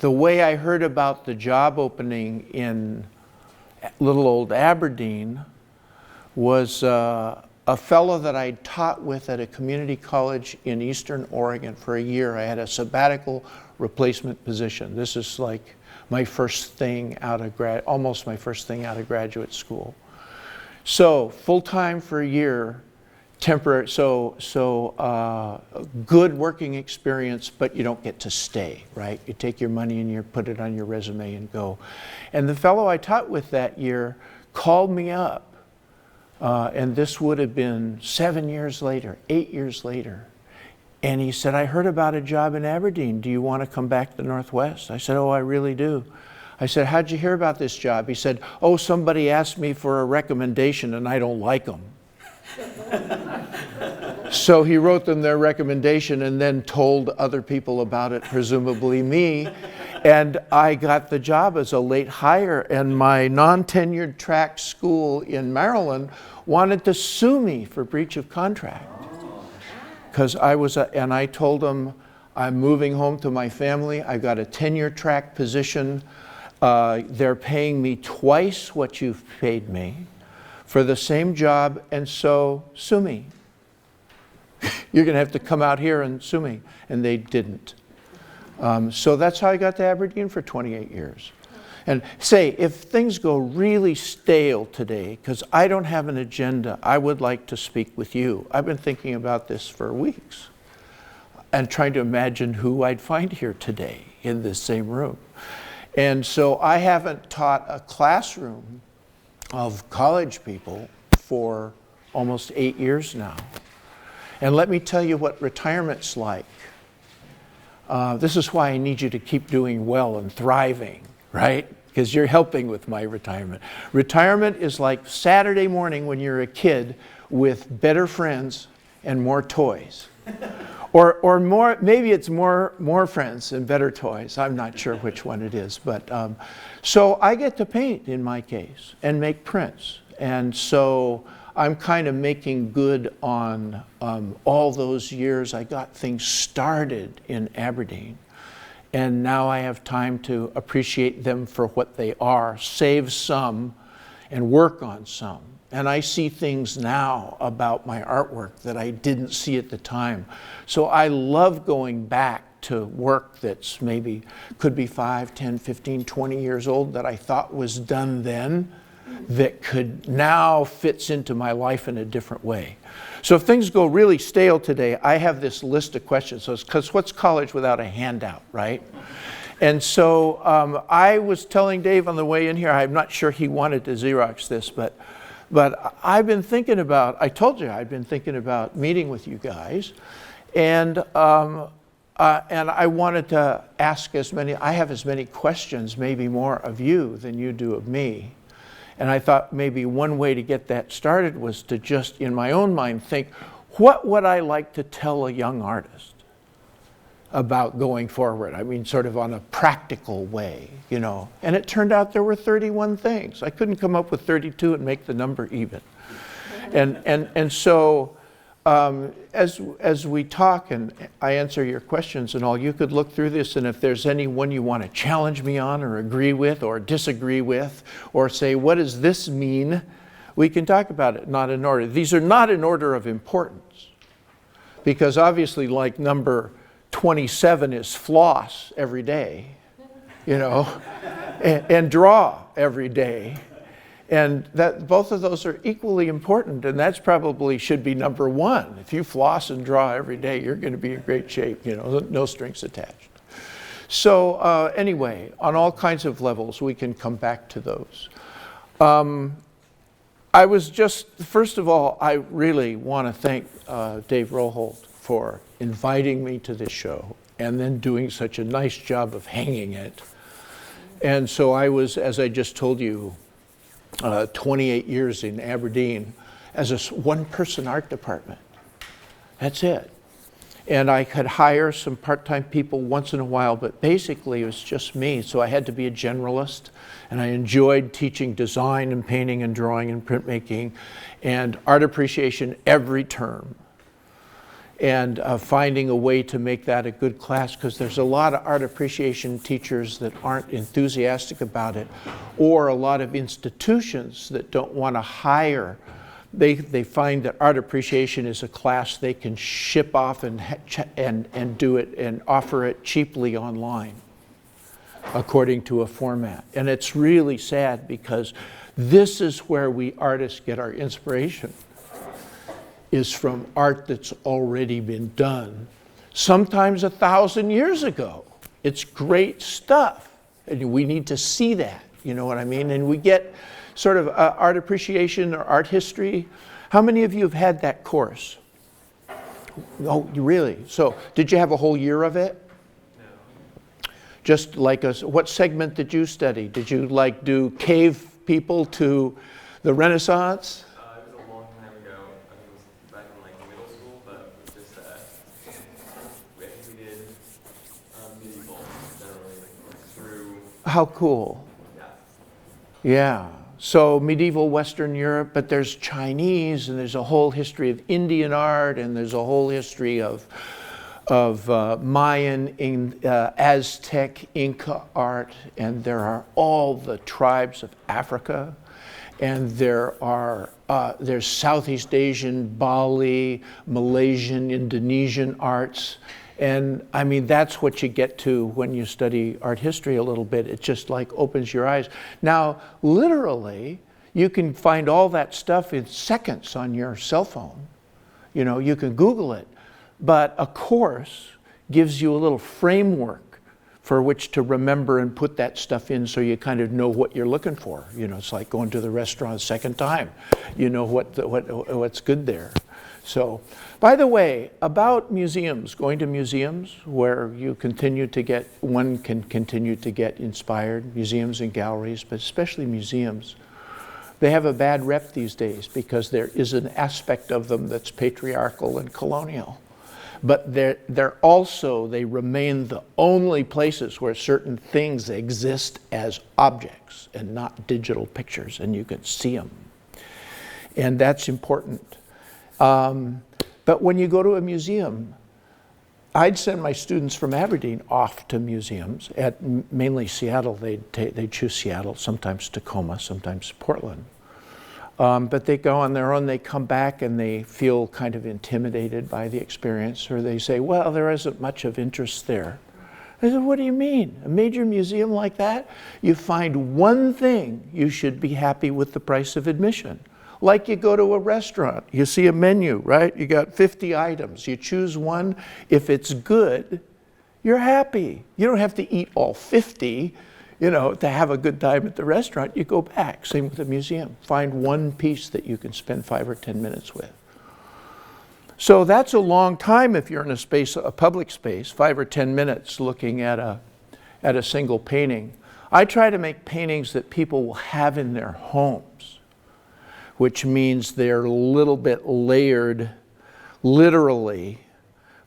the way I heard about the job opening in little old Aberdeen was a fellow that I taught with at a community college in Eastern Oregon for a year. I had a sabbatical replacement position. This is like my first thing out of almost my first thing out of graduate school. So full-time for a year, temporary, good working experience, but you don't get to stay, right? You take your money and you put it on your resume and go. And the fellow I taught with that year called me up, and this would have been 7 years later, 8 years later. And he said, I heard about a job in Aberdeen. Do you want to come back to the Northwest? I said, oh, I really do. I said, how'd you hear about this job? He said, oh, somebody asked me for a recommendation and I don't like them. So he wrote them their recommendation and then told other people about it, presumably me. And I got the job as a late hire, and my non-tenured track school in Maryland wanted to sue me for breach of contract. Because and I told them, I'm moving home to my family. I got a tenure track position. They're paying me twice what you've paid me for the same job, and so sue me. You're going to have to come out here and sue me. And they didn't. So that's how I got to Aberdeen for 28 years. And say, if things go really stale today, because I don't have an agenda, I would like to speak with you. I've been thinking about this for weeks and trying to imagine who I'd find here today in this same room. And so I haven't taught a classroom of college people for almost 8 years now. And let me tell you what retirement's like. This is why I need you to keep doing well and thriving, right? Because you're helping with my retirement. Retirement is like Saturday morning when you're a kid with better friends and more toys. Or more, maybe it's more friends and better toys. I'm not sure which one it is. But so I get to paint in my case and make prints. And so I'm kind of making good on all those years. I got things started in Aberdeen. And now I have time to appreciate them for what they are, save some, and work on some. And I see things now about my artwork that I didn't see at the time. So I love going back to work that's maybe could be 5, 10, 15, 20 years old that I thought was done then, that could now fits into my life in a different way. So if things go really stale today, I have this list of questions. So because what's college without a handout, right? And so I was telling Dave on the way in here, I'm not sure he wanted to Xerox this, but I've been thinking about, I told you I've been thinking about meeting with you guys, and I wanted to ask I have as many questions, maybe more of you than you do of me. And I thought maybe one way to get that started was to just, in my own mind, think, what would I like to tell a young artist about going forward? I mean, sort of on a practical way, you know. And it turned out there were 31 things. I couldn't come up with 32 and make the number even. And so as we talk and I answer your questions and all, you could look through this, and if there's any one you want to challenge me on or agree with or disagree with or say, what does this mean? We can talk about it, not in order. These are not in order of importance, because obviously, like number 27 is floss every day, you know, and draw every day. And that both of those are equally important, and that's probably should be number one. If you floss and draw every day, you're going to be in great shape, you know, no strings attached. So anyway, on all kinds of levels, we can come back to those. I was just, first of all, I really want to thank Dave Roholt for inviting me to this show and then doing such a nice job of hanging it. And so I was, as I just told you, 28 years in Aberdeen as a one-person art department. That's it. And I could hire some part-time people once in a while, but basically it was just me. So I had to be a generalist, and I enjoyed teaching design and painting and drawing and printmaking and art appreciation every term. and finding a way to make that a good class, because there's a lot of art appreciation teachers that aren't enthusiastic about it, or a lot of institutions that don't want to hire. They find that art appreciation is a class they can ship off and do it and offer it cheaply online according to a format. And it's really sad, because this is where we artists get our inspiration, is from art that's already been done, sometimes 1,000 years ago. It's great stuff, and we need to see that, you know what I mean? And we get sort of art appreciation or art history. How many of you have had that course? Oh, really? So did you have a whole year of it? No. Just like us, what segment did you study? Did you like do cave people to the Renaissance? It was a long time ago. I think it was back in like middle school, but just we did medieval generally, like through. How cool. Yeah. Yeah. So medieval Western Europe, but there's Chinese, and there's a whole history of Indian art, and there's a whole history of Mayan, Aztec, Inca art, and there are all the tribes of Africa, and there's Southeast Asian, Bali, Malaysian, Indonesian arts. And I mean, that's what you get to when you study art history a little bit. It just like opens your eyes. Now, literally, you can find all that stuff in seconds on your cell phone. You know, you can Google it. But a course gives you a little framework for which to remember and put that stuff in, so you kind of know what you're looking for. You know, it's like going to the restaurant a second time. You know what's good there. So, by the way, about museums, going to museums where you one can continue to get inspired, museums and galleries, but especially museums. They have a bad rep these days because there is an aspect of them that's patriarchal and colonial. But they remain the only places where certain things exist as objects and not digital pictures, and you can see them. And that's important. But when you go to a museum, I'd send my students from Aberdeen off to museums, at mainly Seattle. They'd choose Seattle, sometimes Tacoma, sometimes Portland. But they go on their own, they come back and they feel kind of intimidated by the experience, or they say, well, there isn't much of interest there. I said, what do you mean? A major museum like that? You find one thing, you should be happy with the price of admission. Like you go to a restaurant, you see a menu, right? You got 50 items, you choose one. If it's good, you're happy. You don't have to eat all 50, you know, to have a good time at the restaurant. You go back. Same with the museum. Find one piece that you can spend 5 or 10 minutes with. So that's a long time if you're in a public space, 5 or 10 minutes looking at a single painting. I try to make paintings that people will have in their homes, which means they're a little bit layered, literally,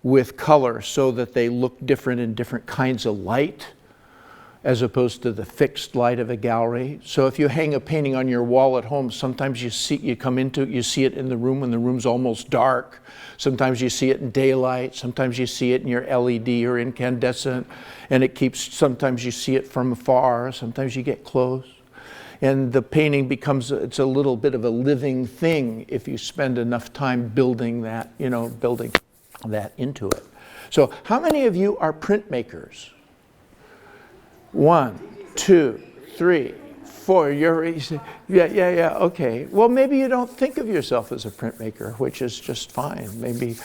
with color, so that they look different in different kinds of light, as opposed to the fixed light of a gallery. So if you hang a painting on your wall at home, sometimes you see it in the room when the room's almost dark. Sometimes you see it in daylight. Sometimes you see it in your LED or incandescent, and sometimes you see it from afar. Sometimes you get close. And the painting it's a little bit of a living thing if you spend enough time building that into it. So how many of you are printmakers? 1, 2, 3, 4. Yeah, okay. Well, maybe you don't think of yourself as a printmaker, which is just fine. Maybe,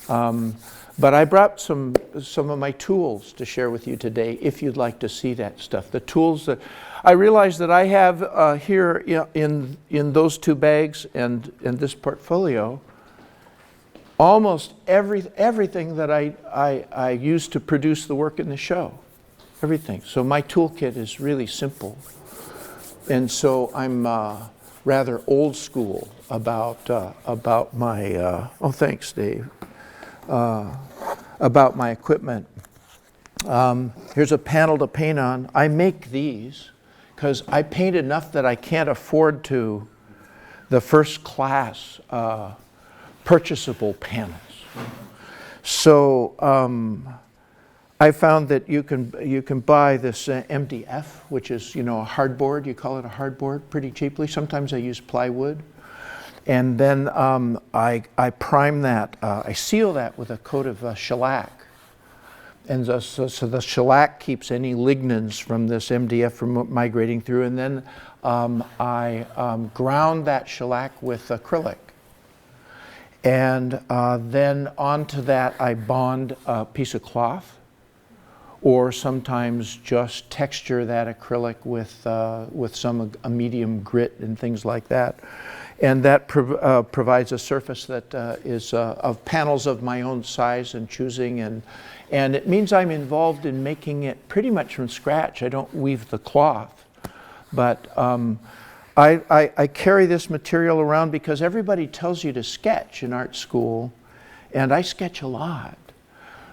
but I brought some of my tools to share with you today, if you'd like to see that stuff. The tools that I realize that I have here in those 2 bags and this portfolio, almost everything that I use to produce the work in the show. Everything. So my toolkit is really simple. And so I'm rather old school about my, thanks, Dave, about my equipment. Here's a panel to paint on. I make these because I paint enough that I can't afford the first class purchasable panels. So I found that you can buy this MDF, which is, you know, a hardboard. You call it a hardboard pretty cheaply. Sometimes I use plywood. And then I prime that. I seal that with a coat of shellac. And so the shellac keeps any lignins from this MDF from migrating through. And then I ground that shellac with acrylic. And then onto that I bond a piece of cloth, or sometimes just texture that acrylic with a medium grit and things like that. And that provides a surface that is of panels of my own size and choosing, and it means I'm involved in making it pretty much from scratch. I don't weave the cloth, but I carry this material around because everybody tells you to sketch in art school, and I sketch a lot.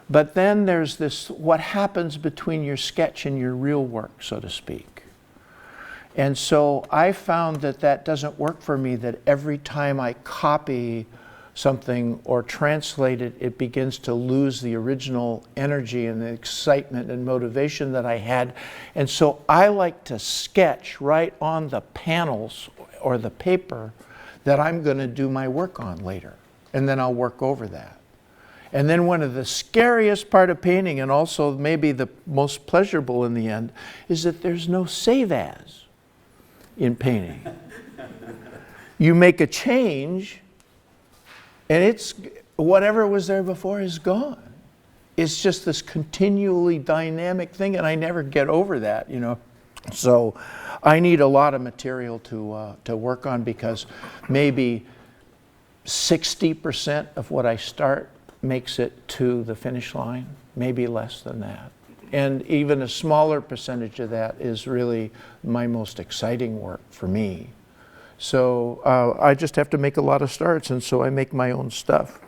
But then there's this, what happens between your sketch and your real work, so to speak. And so I found that that doesn't work for me, that every time I copy something or translate it, it begins to lose the original energy and the excitement and motivation that I had. And so I like to sketch right on the panels or the paper that I'm going to do my work on later. And then I'll work over that. And then one of the scariest part of painting, and also maybe the most pleasurable in the end, is that there's no save as in painting. You make a change, and it's whatever was there before is gone. It's just this continually dynamic thing, and I never get over that, you know. So I need a lot of material to work on, because maybe 60% of what I start makes it to the finish line, maybe less than that. And even a smaller percentage of that is really my most exciting work for me. So I just have to make a lot of starts, and so I make my own stuff.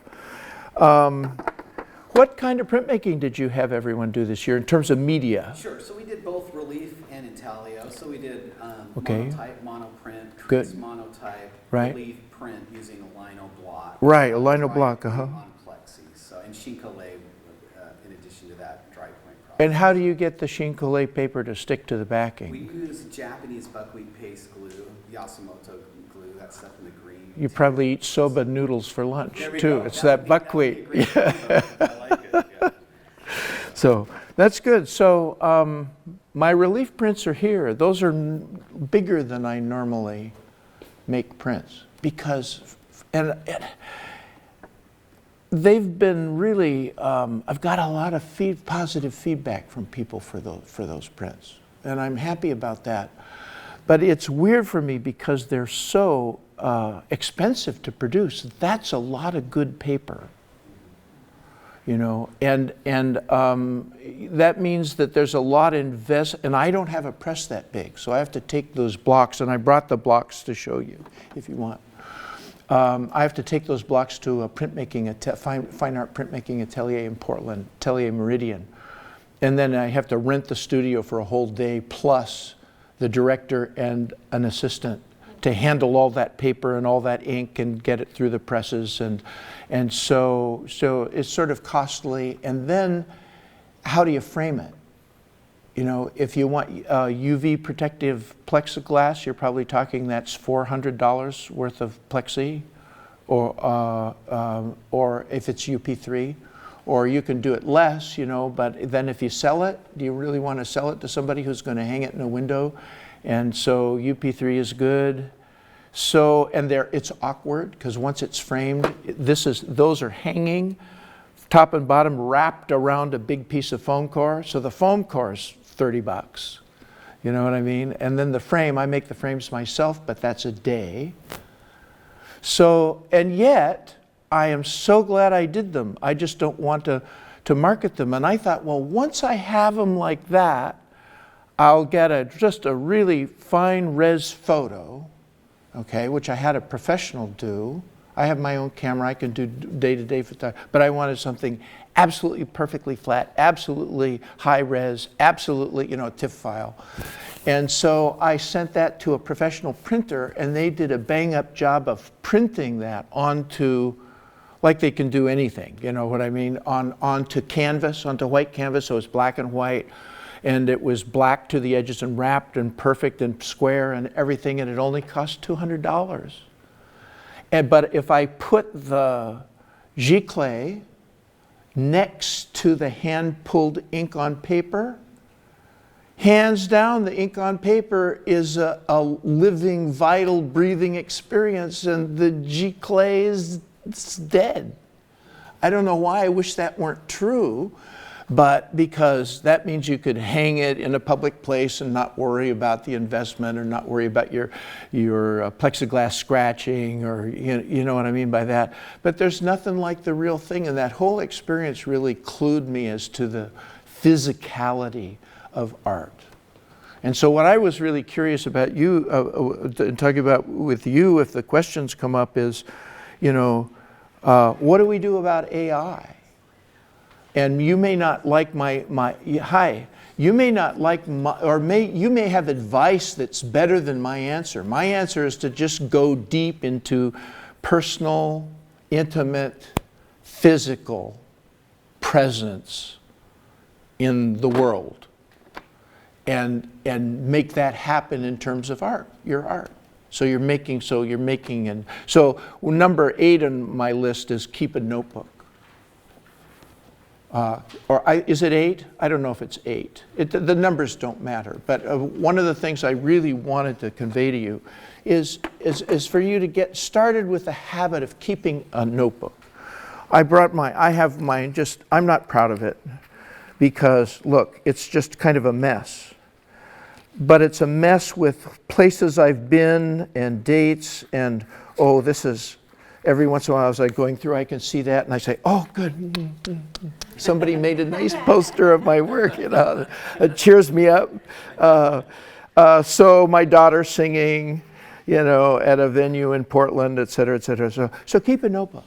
What kind of printmaking did you have everyone do this year in terms of media? Sure, so we did both relief and intaglio. So we did Okay. monotype, monoprint, Good. crease monotype, Right. relief print using a lino block. Right, a lino dry block, point uh-huh. On plexi, so, and Shinkolay in addition to that dry point process. And how do you get the Shinkolay paper to stick to the backing? We use Japanese buckwheat paste glue, Yasumoto glue, that stuff in the green. You probably eat soba noodles for lunch There we too. go. It's That that would be a buckwheat. great combo. I like it, yeah. So that's good. So my relief prints are here. Those are bigger than I normally make prints, because, and they've been really, I've got a lot of positive feedback from people for those prints. And I'm happy about that. But it's weird for me because they're so expensive to produce. That's a lot of good paper. You know, and that means that there's a lot and I don't have a press that big, so I have to take those blocks, and I brought the blocks to show you if you want. I have to take those blocks to a fine art printmaking atelier in Portland, Atelier Meridian, and then I have to rent the studio for a whole day, plus the director and an assistant to handle all that paper and all that ink and get it through the presses, and so it's sort of costly. And then how do you frame it? You know, if you want UV protective plexiglass, you're probably talking that's $400 worth of plexi, or if it's UP3, or you can do it less, you know, but then if you sell it, do you really want to sell it to somebody who's going to hang it in a window? And so UP3 is good. So, and it's awkward because once it's framed, those are hanging, top and bottom, wrapped around a big piece of foam core. So the foam core is $30. You know what I mean? And then the frame, I make the frames myself, but that's a day. So, and yet, I am so glad I did them. I just don't want to market them. And I thought, well, once I have them like that, I'll get just a really fine res photo, okay, which I had a professional do. I have my own camera, I can do day-to-day photography, but I wanted something absolutely perfectly flat, absolutely high res, absolutely, you know, a TIFF file. And so I sent that to a professional printer, and they did a bang-up job of printing that onto like they can do anything, you know what I mean, onto canvas, onto white canvas, so it's black and white, and it was black to the edges and wrapped and perfect and square and everything, and it only cost $200. But if I put the giclée next to the hand-pulled ink on paper, hands down, the ink on paper is a living, vital, breathing experience, and the giclée is dead. I don't know why I wish that weren't true, but because that means you could hang it in a public place and not worry about the investment or not worry about your plexiglass scratching, or you know what I mean by that. But there's nothing like the real thing, and that whole experience really clued me as to the physicality of art. And so what I was really curious about you, talking about with you, if the questions come up, is, you know, what do we do about AI? And you may not like you may not like you may have advice that's better than my answer. My answer is to just go deep into personal, intimate, physical presence in the world, and make that happen in terms of art, your art. So you're making, and so number 8 on my list is keep a notebook. Is it 8? I don't know if it's 8. The numbers don't matter. But one of the things I really wanted to convey to you is for you to get started with the habit of keeping a notebook. I have mine, I'm not proud of it, because look, it's just kind of a mess. But it's a mess with places I've been and dates, and oh, this is, every once in a while as I'm going through, I can see that and I say, oh, good. Somebody made a nice poster of my work, you know. It cheers me up. So my daughter singing, you know, at a venue in Portland, et cetera, et cetera. So keep a notebook.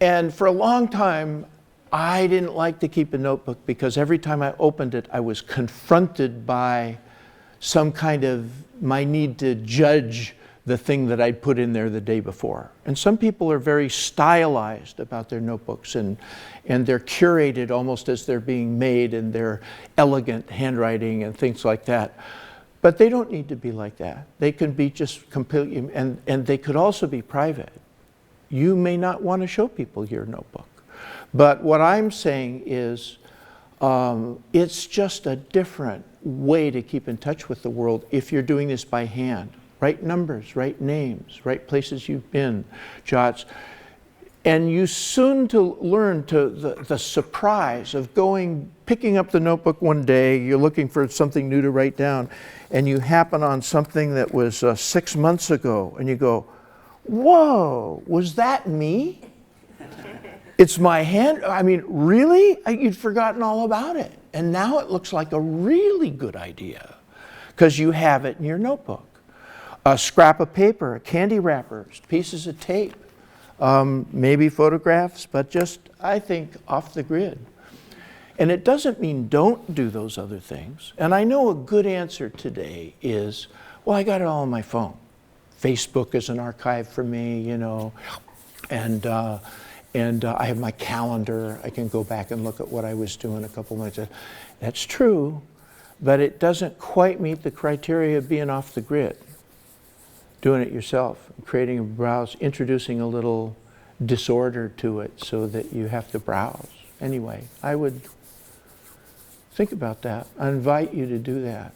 And for a long time, I didn't like to keep a notebook because every time I opened it, I was confronted by some kind of my need to judge the thing that I'd put in there the day before. And some people are very stylized about their notebooks, and they're curated almost as they're being made, and they're elegant handwriting and things like that. But they don't need to be like that. They can be just completely, and they could also be private. You may not want to show people your notebook. But what I'm saying is it's just a different way to keep in touch with the world if you're doing this by hand. Write numbers, write names, write places you've been, jots. And you soon to learn to the surprise of picking up the notebook one day, you're looking for something new to write down, and you happen on something that was 6 months ago, and you go, whoa, was that me? It's my hand, I mean, really? You'd forgotten all about it. And now it looks like a really good idea because you have it in your notebook. A scrap of paper, a candy wrapper, pieces of tape, maybe photographs, but just, I think, off the grid. And it doesn't mean don't do those other things. And I know a good answer today is, well, I got it all on my phone. Facebook is an archive for me, you know, and I have my calendar. I can go back and look at what I was doing a couple months ago. That's true, but it doesn't quite meet the criteria of being off the grid. Doing it yourself, creating a browse, introducing a little disorder to it so that you have to browse. Anyway, I would think about that. I invite you to do that,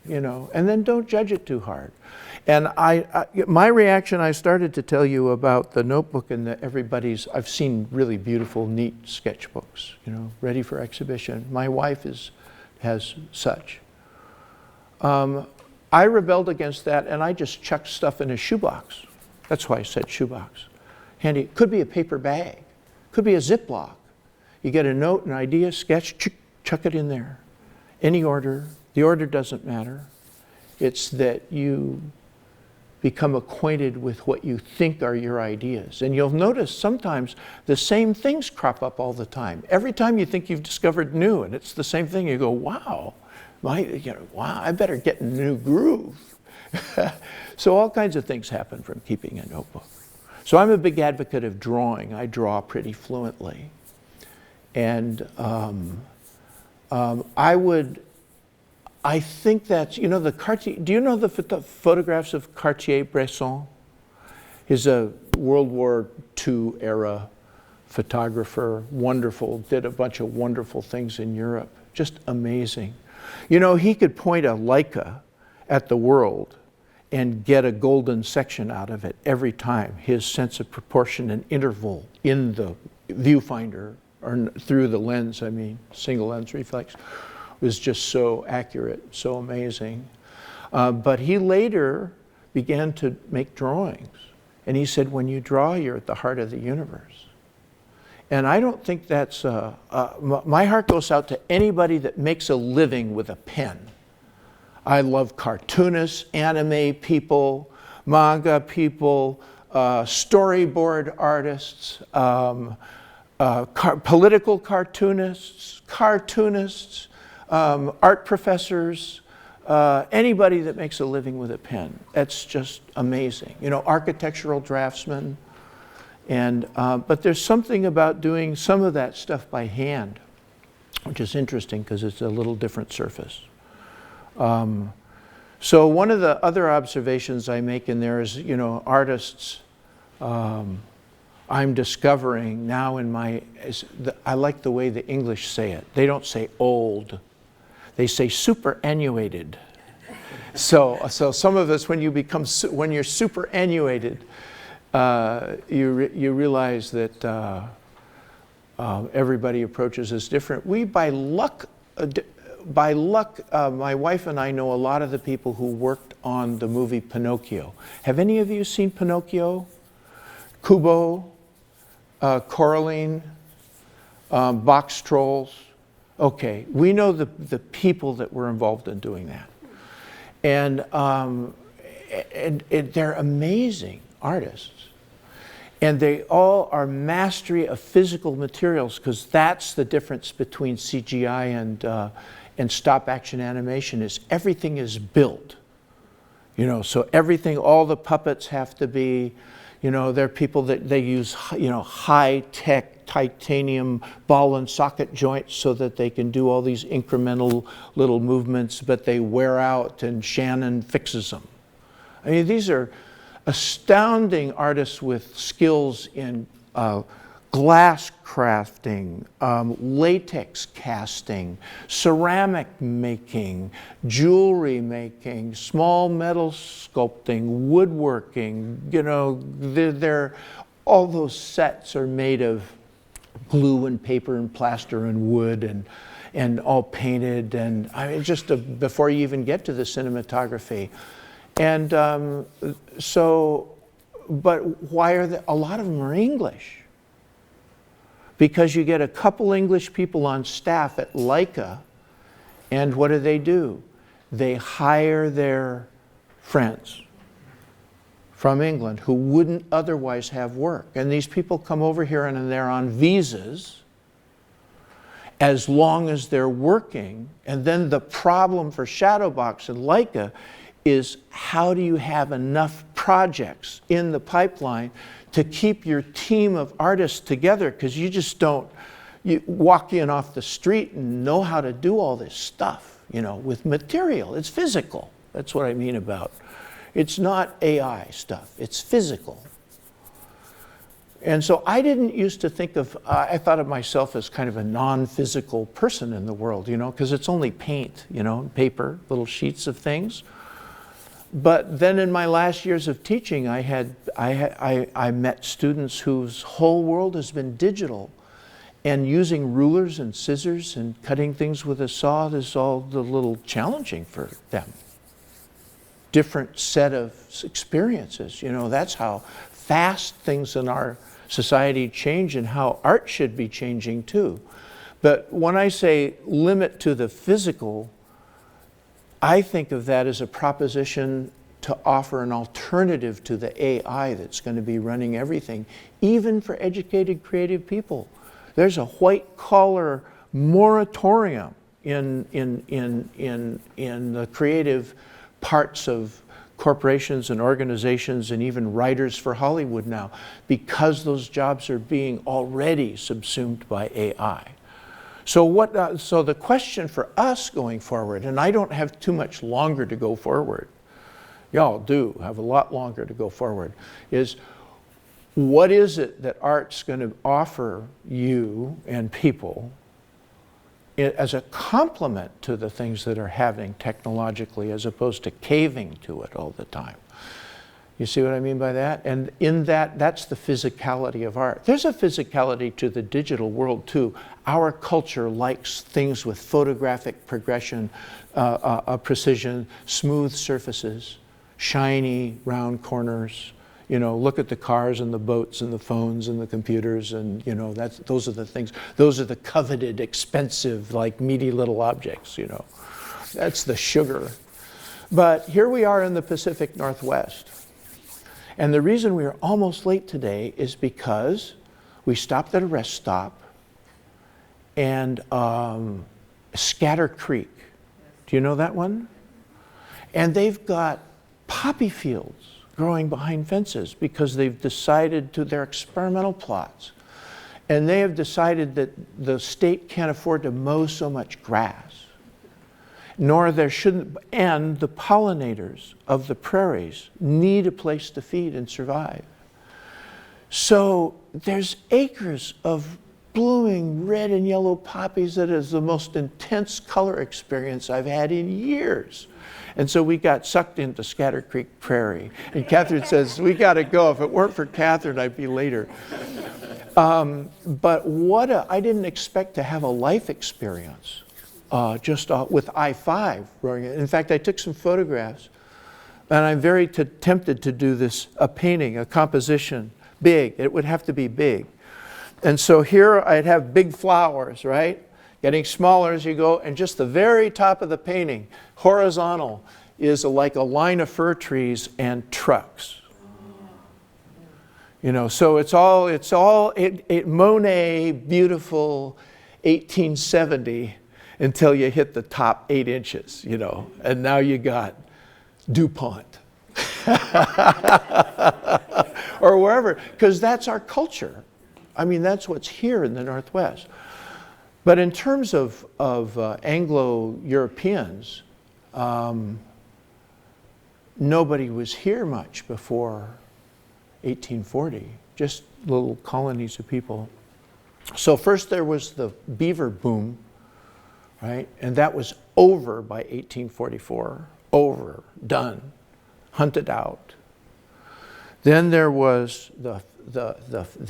you know, and then don't judge it too hard. And my reaction, I started to tell you about the notebook and I've seen really beautiful, neat sketchbooks, you know, ready for exhibition. My wife has such. I rebelled against that, and I just chucked stuff in a shoebox. That's why I said shoebox. Handy. Could be a paper bag. Could be a Ziploc. You get a note, an idea, sketch, chuck it in there. Any order. The order doesn't matter. It's that you become acquainted with what you think are your ideas. And you'll notice sometimes the same things crop up all the time. Every time you think you've discovered new, and it's the same thing, you go, wow. Wow, I better get in a new groove. So all kinds of things happen from keeping a notebook. So I'm a big advocate of drawing. I draw pretty fluently. And I think that's, you know, the Cartier, do you know the photographs of Cartier-Bresson? He's a World War II era photographer, wonderful, did a bunch of wonderful things in Europe, just amazing. You know, he could point a Leica at the world and get a golden section out of it every time. His sense of proportion and interval in the viewfinder, or through the lens, I mean, single lens reflex, was just so accurate, so amazing. But he later began to make drawings. And he said, when you draw, you're at the heart of the universe. And I don't think that's, my heart goes out to anybody that makes a living with a pen. I love cartoonists, anime people, manga people, storyboard artists, political cartoonists, art professors, anybody that makes a living with a pen. That's just amazing. You know, architectural draftsmen. And, but there's something about doing some of that stuff by hand, which is interesting because it's a little different surface. So one of the other observations I make in there is, you know, artists, I'm discovering now in my, I like the way the English say it. They don't say old, they say superannuated. So some of us, when you're superannuated, you realize that everybody approaches this different. We, by luck, my wife and I know a lot of the people who worked on the movie Pinocchio. Have any of you seen Pinocchio? Kubo, Coraline, Box Trolls? Okay, we know the people that were involved in doing that. And they're amazing artists. And they all are mastery of physical materials, because that's the difference between CGI and stop action animation, is everything is built. You know, so everything, all the puppets have to be, you know, they're people that they use, you know, high-tech titanium ball and socket joints so that they can do all these incremental little movements, but they wear out and Shannon fixes them. I mean, these are astounding artists with skills in glass crafting, latex casting, ceramic making, jewelry making, small metal sculpting, woodworking. You know, all those sets are made of glue and paper and plaster and wood and all painted, and I mean, just before you even get to the cinematography. And but why are a lot of them are English? Because you get a couple English people on staff at Leica, and what do? They hire their friends from England who wouldn't otherwise have work. And these people come over here and they're on visas as long as they're working. And then the problem for Shadowbox and Leica is, how do you have enough projects in the pipeline to keep your team of artists together? Because you just don't, you walk in off the street and know how to do all this stuff, you know, with material. It's physical. That's what I mean about, it's not AI stuff, it's physical. And so I didn't used to think of, I thought of myself as kind of a non-physical person in the world, you know, because it's only paint, you know, paper, little sheets of things. But then in my last years of teaching, I met students whose whole world has been digital, and using rulers and scissors and cutting things with a saw is all a little challenging for them. Different set of experiences, you know, that's how fast things in our society change and how art should be changing too. But when I say limit to the physical, I think of that as a proposition to offer an alternative to the AI that's going to be running everything, even for educated, creative people. There's a white-collar moratorium in the creative parts of corporations and organizations and even writers for Hollywood now, because those jobs are being already subsumed by AI. So so the question for us going forward, and I don't have too much longer to go forward, y'all do have a lot longer to go forward, is what is it that art's going to offer you and people as a complement to the things that are happening technologically, as opposed to caving to it all the time? You see what I mean by that? And in that, that's the physicality of art. There's a physicality to the digital world too. Our culture likes things with photographic progression, precision, smooth surfaces, shiny round corners. You know, look at the cars and the boats and the phones and the computers, and you know, those are the things. Those are the coveted, expensive, like meaty little objects. You know, that's the sugar. But here we are in the Pacific Northwest. And the reason we are almost late today is because we stopped at a rest stop and Scatter Creek. Do you know that one? And they've got poppy fields growing behind fences because they've decided to, they're experimental plots. And they have decided that the state can't afford to mow so much grass, nor there shouldn't, and the pollinators of the prairies need a place to feed and survive. So there's acres of blooming red and yellow poppies that is the most intense color experience I've had in years. And so we got sucked into Scatter Creek Prairie. And Catherine says, we got to go. If it weren't for Catherine, I'd be later. But I didn't expect to have a life experience with I-5 growing. In fact, I took some photographs, and I'm very tempted to do a painting, a composition, big. It would have to be big. And so here I'd have big flowers, right? Getting smaller as you go, and just the very top of the painting, horizontal, is like a line of fir trees and trucks. You know, so it's all Monet, beautiful 1870, until you hit the top 8 inches, you know, and now you got DuPont. Or wherever, because that's our culture. I mean, that's what's here in the Northwest. But in terms of Anglo-Europeans, nobody was here much before 1840, just little colonies of people. So first there was the beaver boom, right? And that was over by 1844, over, done, hunted out. Then there was the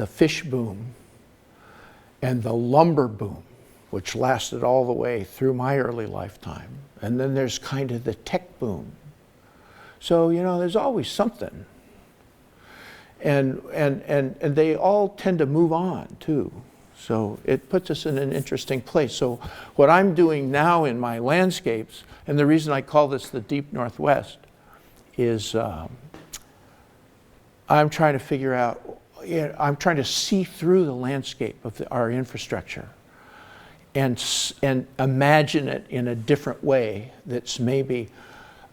fish boom and the lumber boom, which lasted all the way through my early lifetime. And then there's kind of the tech boom. So, you know, there's always something. And they all tend to move on too. So it puts us in an interesting place. So what I'm doing now in my landscapes, and the reason I call this the Deep Northwest, is I'm trying to figure out, I'm trying to see through the landscape of our infrastructure and imagine it in a different way that's maybe,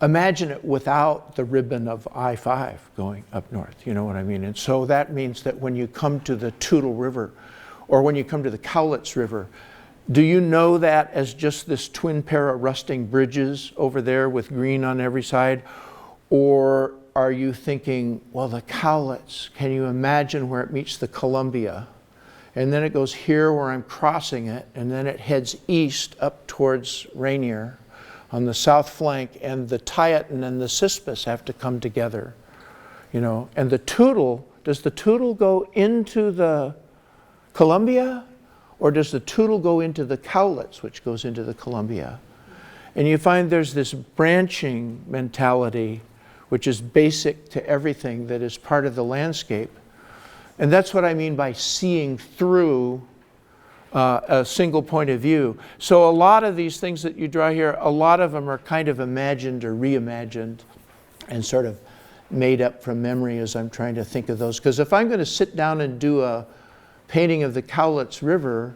imagine it without the ribbon of I-5 going up north, you know what I mean? And so that means that when you come to the Toutle River, or when you come to the Cowlitz River, do you know that as just this twin pair of rusting bridges over there with green on every side? Or are you thinking, well, the Cowlitz, can you imagine where it meets the Columbia? And then it goes here where I'm crossing it, and then it heads east up towards Rainier on the south flank, and the Tieton and the Cispus have to come together, you know. And the Toutle, does the Toutle go into the Columbia, or does the Toutle go into the Cowlitz, which goes into the Columbia? And you find there's this branching mentality, which is basic to everything that is part of the landscape. And that's what I mean by seeing through a single point of view. So a lot of these things that you draw here, a lot of them are kind of imagined or reimagined and sort of made up from memory as I'm trying to think of those. Because if I'm going to sit down and do a painting of the Cowlitz River,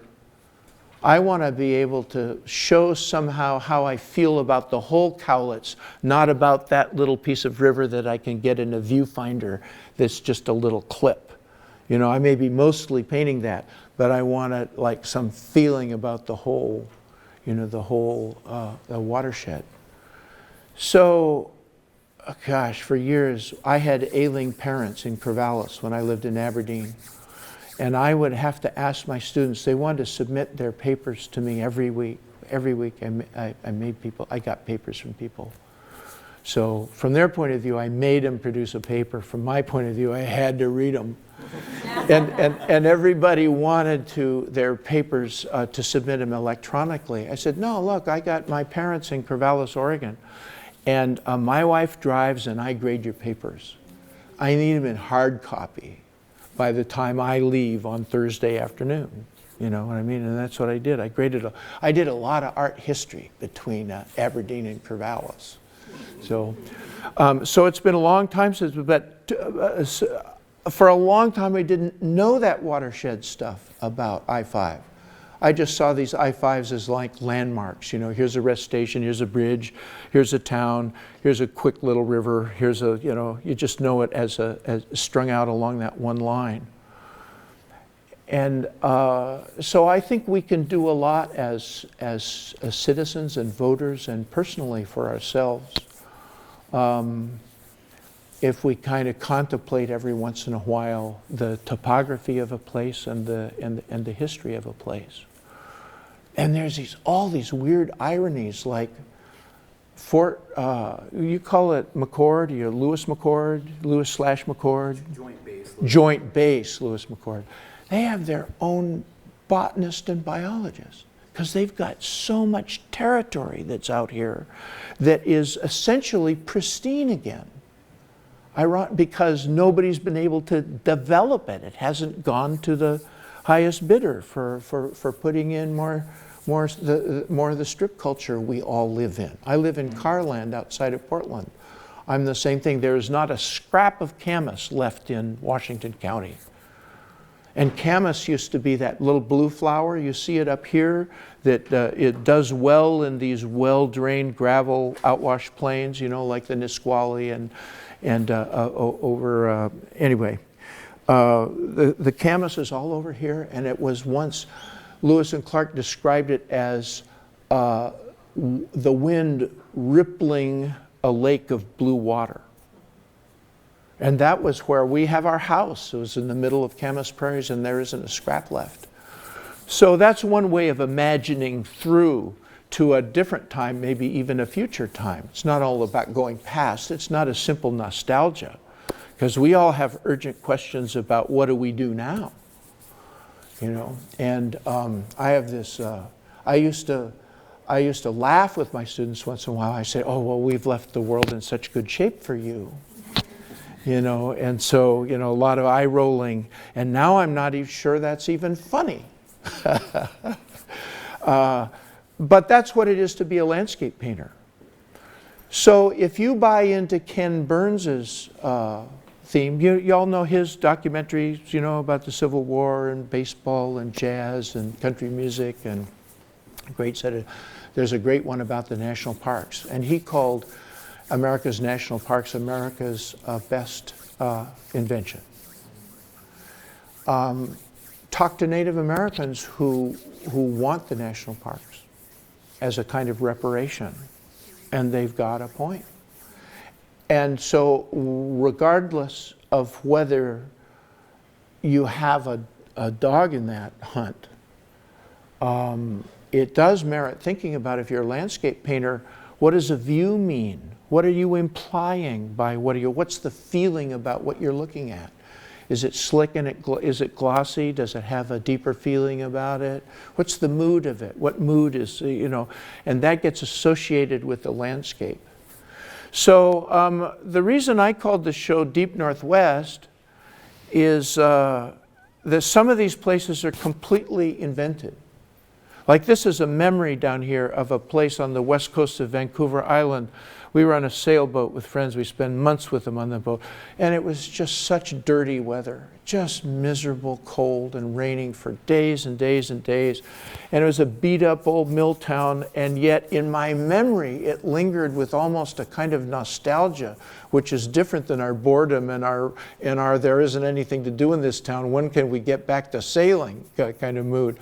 I want to be able to show somehow how I feel about the whole Cowlitz, not about that little piece of river that I can get in a viewfinder that's just a little clip. You know, I may be mostly painting that, but I want like some feeling about the whole, you know, the whole the watershed. So, gosh, for years I had ailing parents in Corvallis when I lived in Aberdeen. And I would have to ask my students, they wanted to submit their papers to me every week. Every week I got papers from people. So from their point of view, I made them produce a paper. From my point of view, I had to read them. and everybody wanted their papers to submit them electronically. I said, no, look, I got my parents in Corvallis, Oregon. And my wife drives and I grade your papers. I need them in hard copy by the time I leave on Thursday afternoon. You know what I mean? And that's what I did. I did a lot of art history between Aberdeen and Corvallis. So, so it's been a long time since, but for a long time I didn't know that watershed stuff about I-5. I just saw these I-5s as like landmarks. You know, here's a rest station, here's a bridge, here's a town, here's a quick little river, here's a, you know, you just know it as strung out along that one line. And so I think we can do a lot as citizens and voters and personally for ourselves if we kind of contemplate every once in a while the topography of a place and the history of a place. And there's all these weird ironies, like Fort, you call it McCord, you're Lewis McCord, Lewis/McCord? Joint base. Joint base, Lewis McCord. They have their own botanist and biologist because they've got so much territory that's out here that is essentially pristine again. Because nobody's been able to develop it. It hasn't gone to the highest bidder for putting in more of the strip culture we all live in. I live in Carland outside of Portland. I'm the same thing. There is not a scrap of camas left in Washington County. And camas used to be that little blue flower. You see it up here, that it does well in these well-drained gravel outwash plains, you know, like the Nisqually and over, anyway. The camas is all over here, and it was once, Lewis and Clark described it as the wind rippling a lake of blue water. And that was where we have our house. It was in the middle of Camas Prairies, and there isn't a scrap left. So that's one way of imagining through to a different time, maybe even a future time. It's not all about going past. It's not a simple nostalgia, because we all have urgent questions about what do we do now, you know. And I have this. I used to laugh with my students once in a while. I say, "Oh well, we've left the world in such good shape for you." You know, and so, you know, a lot of eye rolling, and now I'm not even sure that's even funny. But that's what it is to be a landscape painter. So if you buy into Ken Burns's theme, you all know his documentaries, you know, about the Civil War and baseball and jazz and country music, and there's a great one about the national parks, and he called America's national parks America's best invention. Talk to Native Americans who want the national parks as a kind of reparation, and they've got a point. And so regardless of whether you have a dog in that hunt, it does merit thinking about, if you're a landscape painter, what does a view mean? What are you implying by what's the feeling about what you're looking at? Is it slick and is it glossy? Does it have a deeper feeling about it? What's the mood of it? What mood is, you know, and that gets associated with the landscape. So the reason I called the show Deep Northwest is that some of these places are completely invented. Like this is a memory down here of a place on the west coast of Vancouver Island. We were on a sailboat with friends. We spent months with them on the boat. And it was just such dirty weather, just miserable, cold, and raining for days and days and days. And it was a beat up old mill town. And yet in my memory, it lingered with almost a kind of nostalgia, which is different than our boredom and our there isn't anything to do in this town. When can we get back to sailing kind of mood?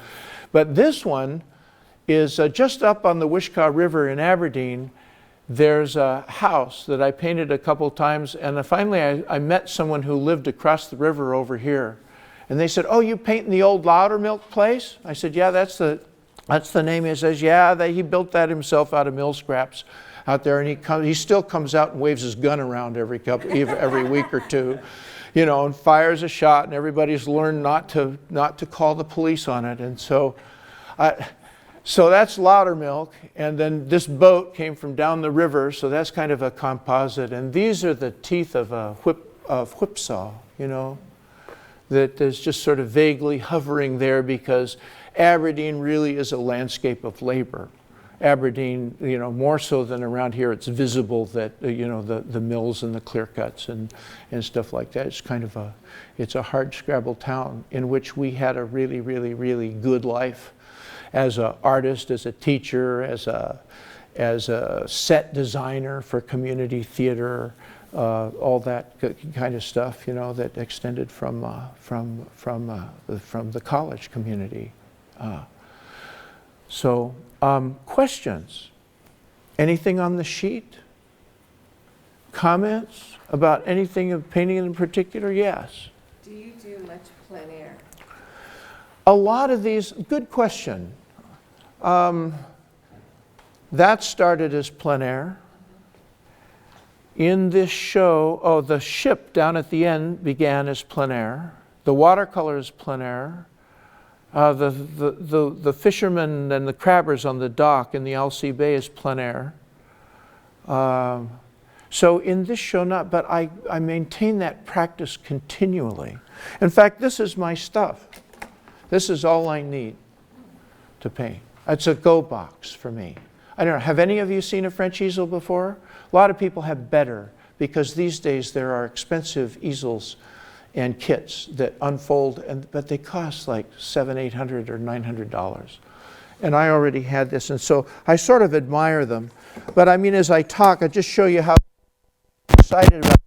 But this one is just up on the Wishkah River in Aberdeen. There's a house that I painted a couple times, and finally I met someone who lived across the river over here. And they said, "Oh, you painting the old Loudermilk place?" I said, "Yeah, that's the name." He says, "Yeah, he built that himself out of mill scraps out there." And he still comes out and waves his gun around every week or two, you know, and fires a shot, and everybody's learned not to call the police on it. And so that's Loudermilk, and then this boat came from down the river, so that's kind of a composite. And these are the teeth of a whipsaw, you know, that is just sort of vaguely hovering there because Aberdeen really is a landscape of labor. Aberdeen, you know, more so than around here, it's visible that, you know, the mills and the clear cuts and stuff like that. It's kind of it's a hard-scrabble town in which we had a really, really, really good life. As an artist, as a teacher, as a set designer for community theater, all that kind of stuff, you know, that extended from the college community. Questions? Anything on the sheet? Comments about anything of painting in particular? Yes. Do you do much plein air? A lot of these, good question. That started as plein air. In this show, the ship down at the end began as plein air. The watercolor is plein air. The fishermen and the crabbers on the dock in the Alsea Bay is plein air. So in this show, not, but I maintain that practice continually. In fact, this is my stuff. This is all I need to paint. It's a go box for me. I don't know, have any of you seen a French easel before? A lot of people have better, because these days there are expensive easels and kits that unfold, but they cost like $700, $800, or $900. And I already had this, and so I sort of admire them. But I mean, as I talk, I just show you how excited about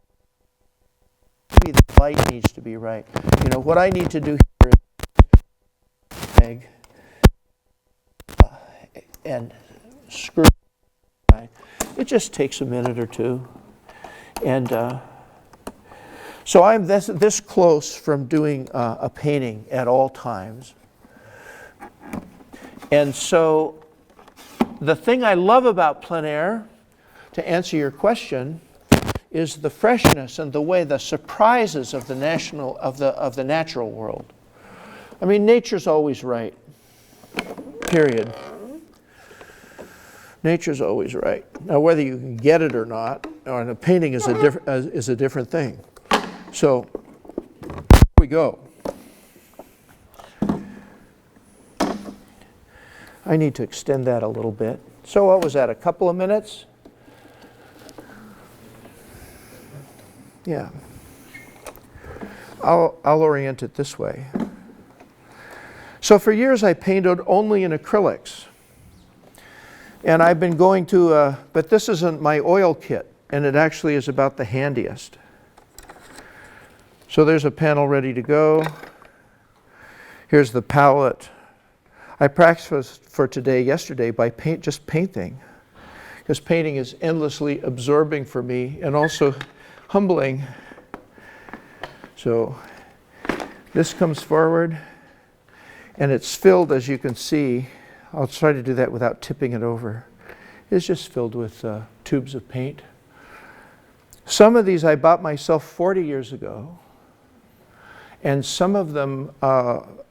maybe the light needs to be right. You know, what I need to do here is egg and screw. It just takes a minute or two. And so I'm this close from doing a painting at all times. And so the thing I love about plein air, to answer your question, is the freshness and the way the surprises of the natural world. I mean, nature's always right. Period. Nature's always right. Now, whether you can get it or not, or in a painting is a different thing. So, here we go. I need to extend that a little bit. So what was that, a couple of minutes? Yeah. I'll orient it this way. So for years I painted only in acrylics. And I've been going to, but this isn't my oil kit, and it actually is about the handiest. So there's a panel ready to go. Here's the palette. I practiced for yesterday by just painting, because painting is endlessly absorbing for me and also humbling. So this comes forward, and it's filled, as you can see. I'll try to do that without tipping it over. It's just filled with tubes of paint. Some of these I bought myself 40 years ago, and some of them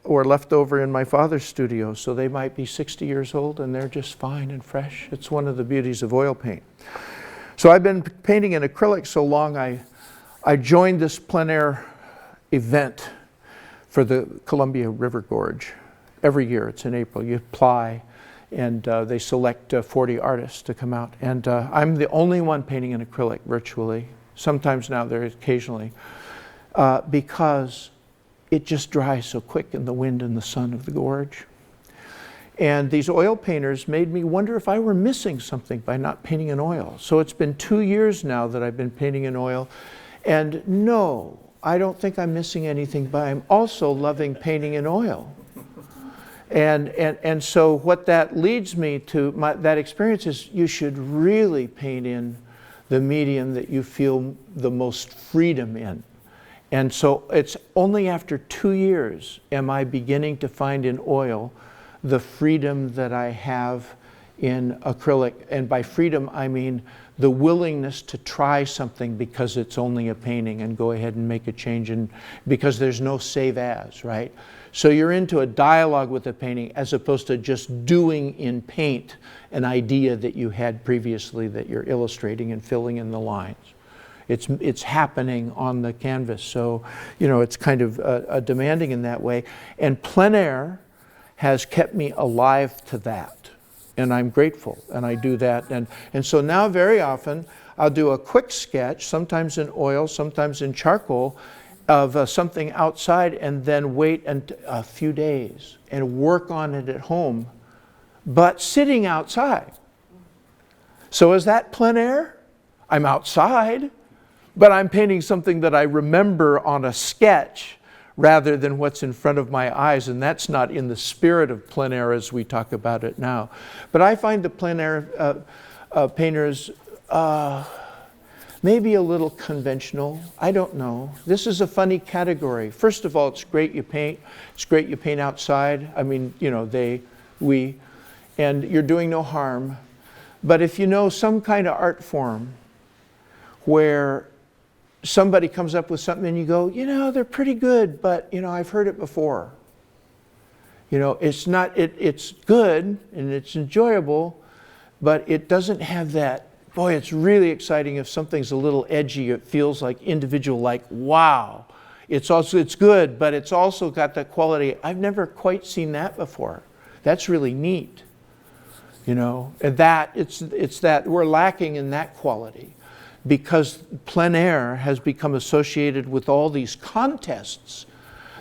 were left over in my father's studio, so they might be 60 years old and they're just fine and fresh. It's one of the beauties of oil paint. So I've been painting in acrylic so long, I joined this plein air event for the Columbia River Gorge every year. It's in April. You apply, and they select 40 artists to come out. And I'm the only one painting in acrylic virtually. Sometimes now there occasionally, because it just dries so quick in the wind and the sun of the gorge. And these oil painters made me wonder if I were missing something by not painting in oil. So it's been 2 years now that I've been painting in oil. And no, I don't think I'm missing anything, but I'm also loving painting in oil. And so what that leads me to, that experience is you should really paint in the medium that you feel the most freedom in. And so it's only after 2 years am I beginning to find in oil the freedom that I have in acrylic. And by freedom, I mean the willingness to try something because it's only a painting and go ahead and make a change, and because there's no save as, right? So you're into a dialogue with the painting as opposed to just doing in paint an idea that you had previously that you're illustrating and filling in the lines. It's happening on the canvas. So, you know, it's kind of demanding in that way. And plein air has kept me alive to that. And I'm grateful, and I do that. And so now very often I'll do a quick sketch, sometimes in oil, sometimes in charcoal, of something outside, and then wait a few days and work on it at home, but sitting outside. So is that plein air? I'm outside, but I'm painting something that I remember on a sketch rather than what's in front of my eyes, and that's not in the spirit of plein air as we talk about it now. But I find the plein air painters maybe a little conventional. I don't know. This is a funny category. First of all, it's great you paint. It's great you paint outside. I mean, you know, we, and you're doing no harm. But if you know some kind of art form where somebody comes up with something and you go, you know, they're pretty good, but, you know, I've heard it before. You know, it's not, it's good and it's enjoyable, but it doesn't have that, boy, it's really exciting if something's a little edgy. It feels like individual, like, wow. It's good, but it's also got that quality. I've never quite seen that before. That's really neat. You know, and that, it's that we're lacking in that quality, because plein air has become associated with all these contests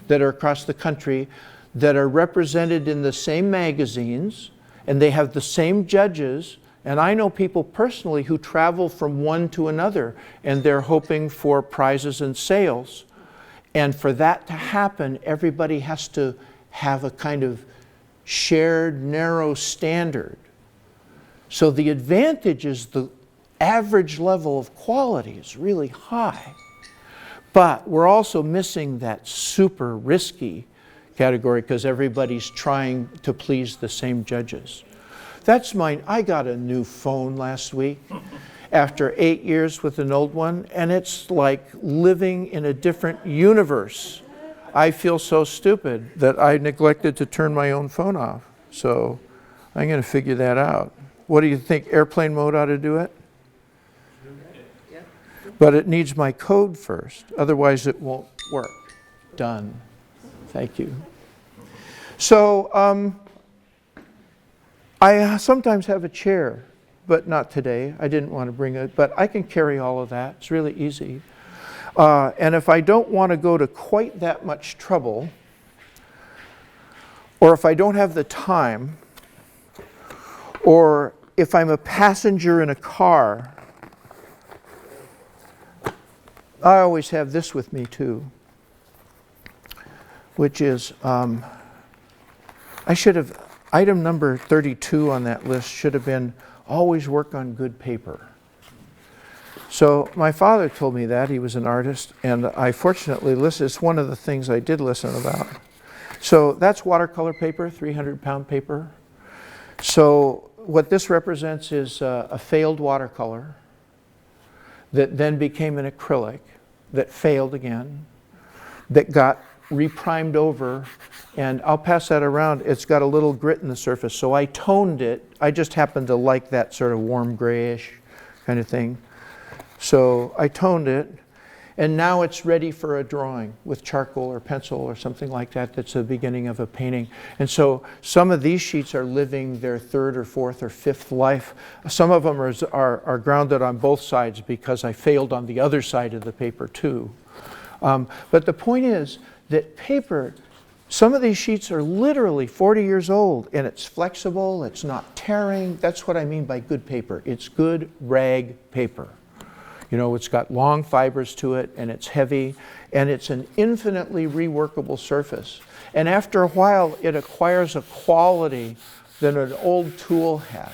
that are across the country that are represented in the same magazines, and they have the same judges. And I know people personally who travel from one to another, and they're hoping for prizes and sales. And for that to happen, everybody has to have a kind of shared narrow standard. So the advantage is the average level of quality is really high. But we're also missing that super risky category because everybody's trying to please the same judges. That's mine. I got a new phone last week after 8 years with an old one, and it's like living in a different universe. I feel so stupid that I neglected to turn my own phone off. So I'm going to figure that out. What do you think? Airplane mode ought to do it? But it needs my code first. Otherwise it won't work. Done. Thank you. So I sometimes have a chair, but not today. I didn't want to bring it, but I can carry all of that. It's really easy. And if I don't want to go to quite that much trouble, or if I don't have the time, or if I'm a passenger in a car, I always have this with me too, which is, I should have, item number 32 on that list should have been always work on good paper. So my father told me that. He was an artist, and I fortunately listened. It's one of the things I did listen about. So that's watercolor paper, 300-pound paper. So what this represents is a failed watercolor that then became an acrylic, that failed again, that got reprimed over, and I'll pass that around. It's got a little grit in the surface, so I toned it. I just happen to like that sort of warm grayish kind of thing. So I toned it, And now it's ready for a drawing with charcoal or pencil or something like that. That's the beginning of a painting. And so some of these sheets are living their third or fourth or fifth life. Some of them are grounded on both sides because I failed on the other side of the paper too. But the point is that paper, some of these sheets are literally 40 years old, and it's flexible, it's not tearing. That's what I mean by good paper. It's good rag paper. You know, it's got long fibers to it, and it's heavy, and it's an infinitely reworkable surface. And after a while, it acquires a quality that an old tool has.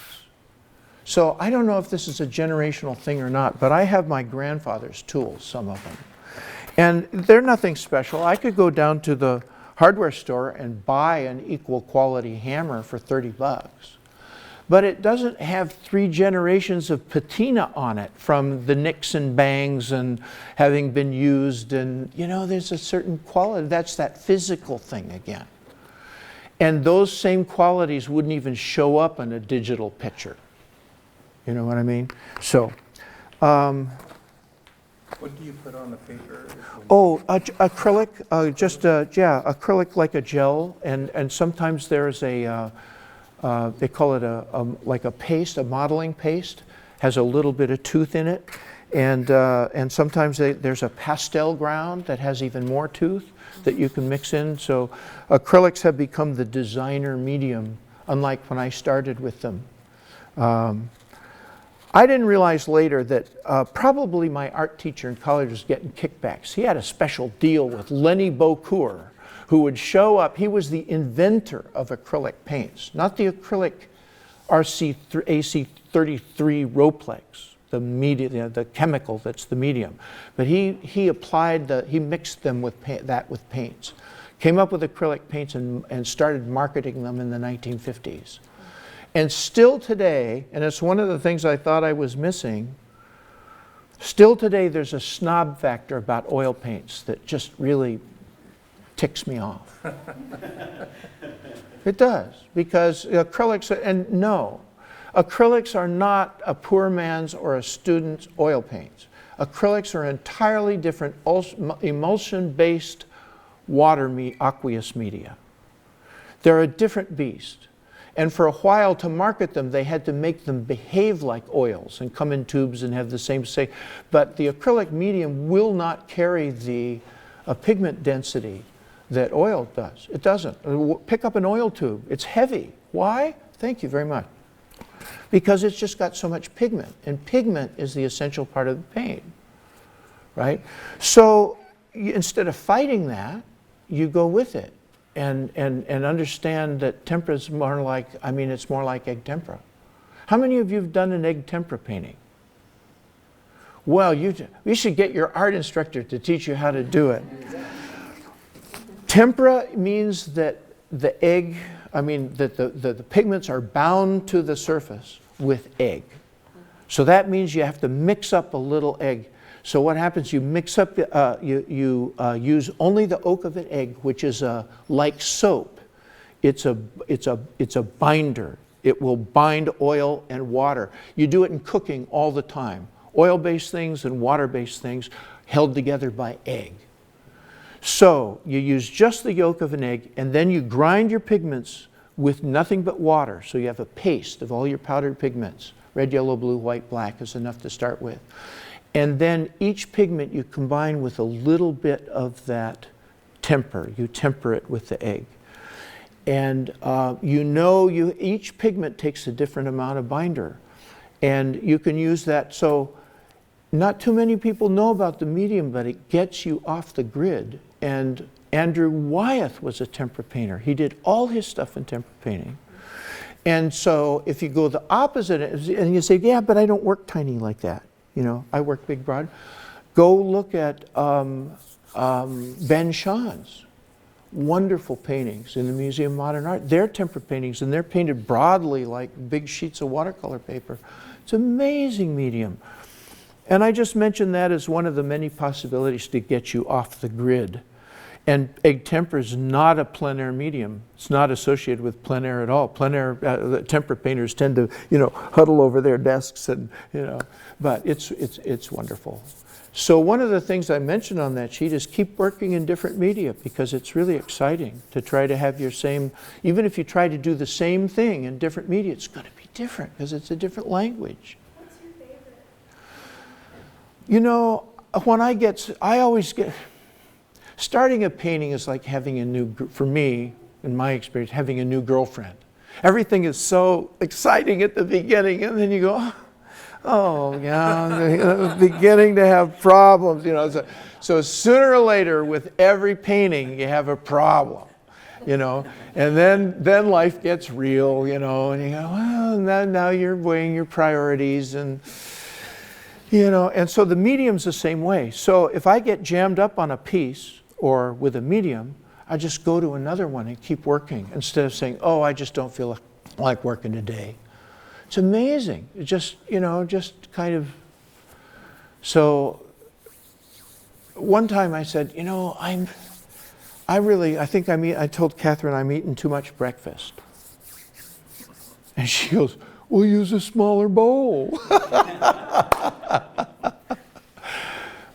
So I don't know if this is a generational thing or not, but I have my grandfather's tools, some of them. And they're nothing special. I could go down to the hardware store and buy an equal quality hammer for 30 bucks. But it doesn't have 3 generations of patina on it from the nicks and bangs and having been used. And, you know, there's a certain quality. That's that physical thing again. And those same qualities wouldn't even show up in a digital picture. You know what I mean? So, what do you put on the paper? oh, acrylic, acrylic like a gel. And sometimes there's a, they call it like a paste, a modeling paste, has a little bit of tooth in it. And sometimes there's a pastel ground that has even more tooth that you can mix in. So acrylics have become the designer medium, unlike when I started with them. I didn't realize later that probably my art teacher in college was getting kickbacks. He had a special deal with Lenny Beaucourt, who would show up. He was the inventor of acrylic paints, not the acrylic AC33 Roplex, the chemical that's the medium. But he applied he mixed them with with paints, came up with acrylic paints and started marketing them in the 1950s. And still today, and it's one of the things I thought I was missing, still today there's a snob factor about oil paints that just really ticks me off. It does, because acrylics, and no, acrylics are not a poor man's or a student's oil paints. Acrylics are entirely different emulsion-based aqueous media. They're a different beast. And for a while, to market them, they had to make them behave like oils and come in tubes and have the same say. But the acrylic medium will not carry the pigment density that oil does. It doesn't. Pick up an oil tube. It's heavy. Why? Thank you very much. Because it's just got so much pigment. And pigment is the essential part of the paint. Right? So instead of fighting that, you go with it. And understand that tempera is more like, it's more like egg tempera. How many of you have done an egg tempera painting? Well, you should get your art instructor to teach you how to do it. Tempera means that the egg, that the pigments are bound to the surface with egg. So that means you have to mix up a little egg. So what happens, you mix up, you use only the yolk of an egg, which is like soap. It's a binder. It will bind oil and water. You do it in cooking all the time. Oil-based things and water-based things held together by egg. So you use just the yolk of an egg, and then you grind your pigments with nothing but water. So you have a paste of all your powdered pigments. Red, yellow, blue, white, black is enough to start with. And then each pigment you combine with a little bit of that temper. You temper it with the egg. And each pigment takes a different amount of binder. And you can use that. So not too many people know about the medium, but it gets you off the grid. And Andrew Wyeth was a tempera painter. He did all his stuff in tempera painting. And so if you go the opposite, and you say, yeah, but I don't work tiny like that. You know, I work big, broad. Go look at Ben Shah's wonderful paintings in the Museum of Modern Art. They're tempera paintings, and they're painted broadly like big sheets of watercolor paper. It's an amazing medium. And I just mentioned that as one of the many possibilities to get you off the grid. And egg tempera is not a plein air medium. It's not associated with plein air at all. Plein air, tempera painters tend to, huddle over their desks and, but it's wonderful. So one of the things I mentioned on that sheet is keep working in different media, because it's really exciting to try to have your same, even if you try to do the same thing in different media, it's going to be different because it's a different language. What's your favorite? You know, I always get, starting a painting is like having a new, for me, in my experience, having a new girlfriend. Everything is so exciting at the beginning, and then you go, oh, yeah, beginning to have problems, you know. So sooner or later, with every painting, you have a problem, you know. And then life gets real, you know, and you go, well, now you're weighing your priorities, and, you know. And so the medium's the same way. So if I get jammed up on a piece or with a medium, I just go to another one and keep working instead of saying, oh, I just don't feel like working today. It's amazing. It just, you know, just kind of. So one time I said, you know, I told Catherine I'm eating too much breakfast. And she goes, we'll use a smaller bowl.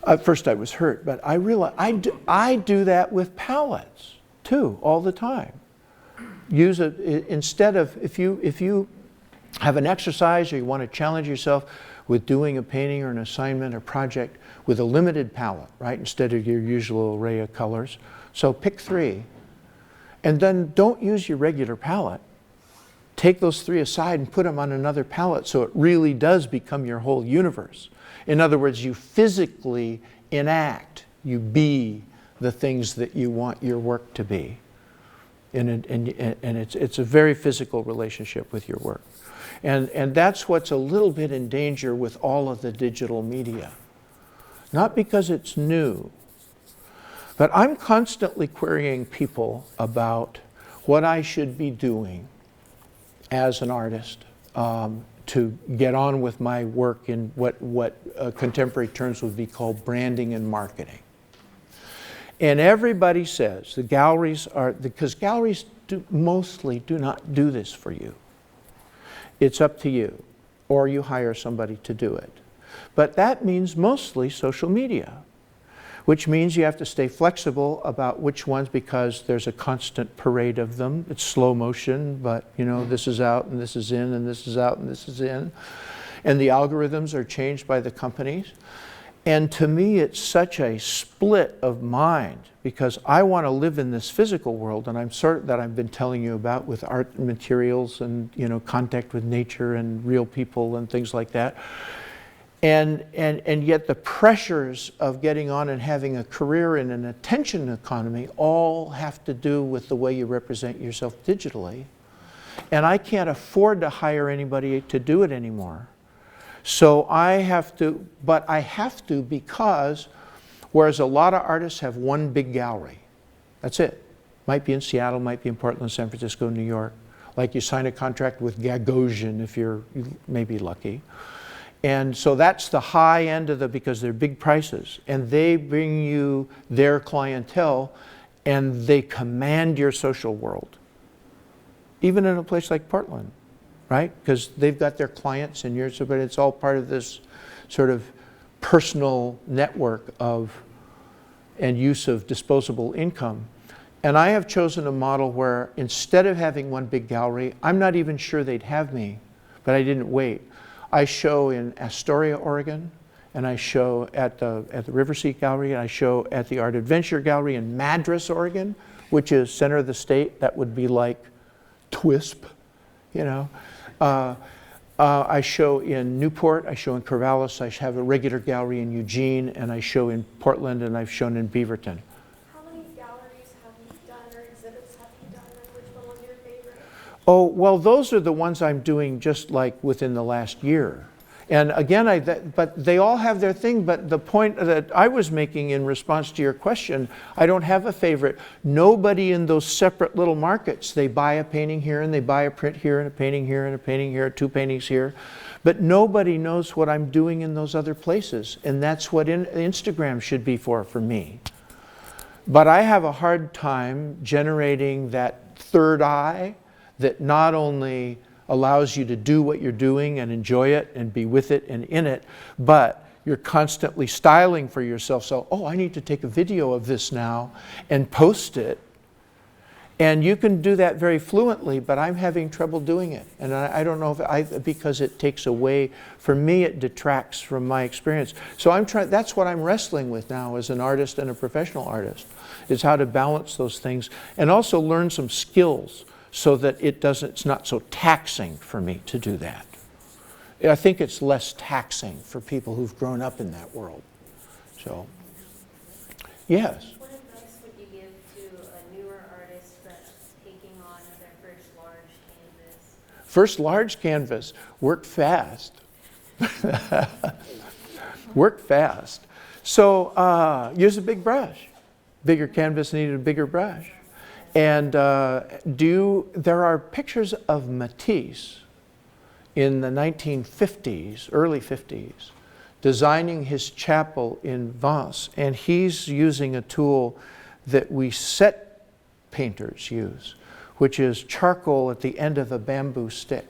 At first I was hurt, but I realized I do that with palettes too, all the time. Use it instead of, if you have an exercise or you want to challenge yourself with doing a painting or an assignment or project with a limited palette, right, instead of your usual array of colors. So pick 3, and then don't use your regular palette. Take those 3 aside and put them on another palette so it really does become your whole universe. In other words, you physically enact, you be the things that you want your work to be. And it's a very physical relationship with your work. And that's what's a little bit in danger with all of the digital media. Not because it's new, but I'm constantly querying people about what I should be doing as an artist to get on with my work in what contemporary terms would be called branding and marketing. And everybody says the galleries are, because galleries mostly do not do this for you. It's up to you, or you hire somebody to do it. But that means mostly social media, which means you have to stay flexible about which ones, because there's a constant parade of them. It's slow motion, but you know, this is out and this is in and this is out and this is in. And the algorithms are changed by the companies. And to me, it's such a split of mind, because I want to live in this physical world, and I'm certain that I've been telling you about, with art and materials and, you know, contact with nature and real people and things like that. And yet the pressures of getting on and having a career in an attention economy all have to do with the way you represent yourself digitally. And I can't afford to hire anybody to do it anymore. So I have to, but I have to, because whereas a lot of artists have one big gallery, that's it. Might be in Seattle, might be in Portland, San Francisco, New York. Like you sign a contract with Gagosian if you're maybe lucky. And so that's the high end of the, because they're big prices. And they bring you their clientele and they command your social world. Even in a place like Portland, right? Because they've got their clients and yours, but it's all part of this sort of personal network of and use of disposable income. And I have chosen a model where instead of having one big gallery, I'm not even sure they'd have me, but I didn't wait. I show in Astoria, Oregon, and I show at the Riverseat Gallery, and I show at the Art Adventure Gallery in Madras, Oregon, which is center of the state. That would be like TWISP, you know. I show in Newport, I show in Corvallis, I have a regular gallery in Eugene, and I show in Portland, and I've shown in Beaverton. How many galleries have you done or exhibits have you done, and which one was your favorite? Oh, well, those are the ones I'm doing just like within the last year. And again, but they all have their thing, but the point that I was making in response to your question, I don't have a favorite. Nobody in those separate little markets, they buy a painting here and they buy a print here and a painting here and a painting here, 2 paintings here. But nobody knows what I'm doing in those other places. And that's what Instagram should be for me. But I have a hard time generating that third eye that not only allows you to do what you're doing and enjoy it and be with it and in it, but you're constantly styling for yourself. So, oh, I need to take a video of this now and post it. And you can do that very fluently, but I'm having trouble doing it. And I don't know if because it takes away, for me it detracts from my experience. So that's what I'm wrestling with now as an artist and a professional artist, is how to balance those things and also learn some skills so that it's not so taxing for me to do that. I think it's less taxing for people who've grown up in that world. So, yes. What advice would you give to a newer artist that's taking on their first large canvas? First large canvas, work fast. Work fast. So use a big brush. Bigger canvas needed a bigger brush. And there are pictures of Matisse in the 1950s, early 50s, designing his chapel in Vence. And he's using a tool that we set painters use, which is charcoal at the end of a bamboo stick.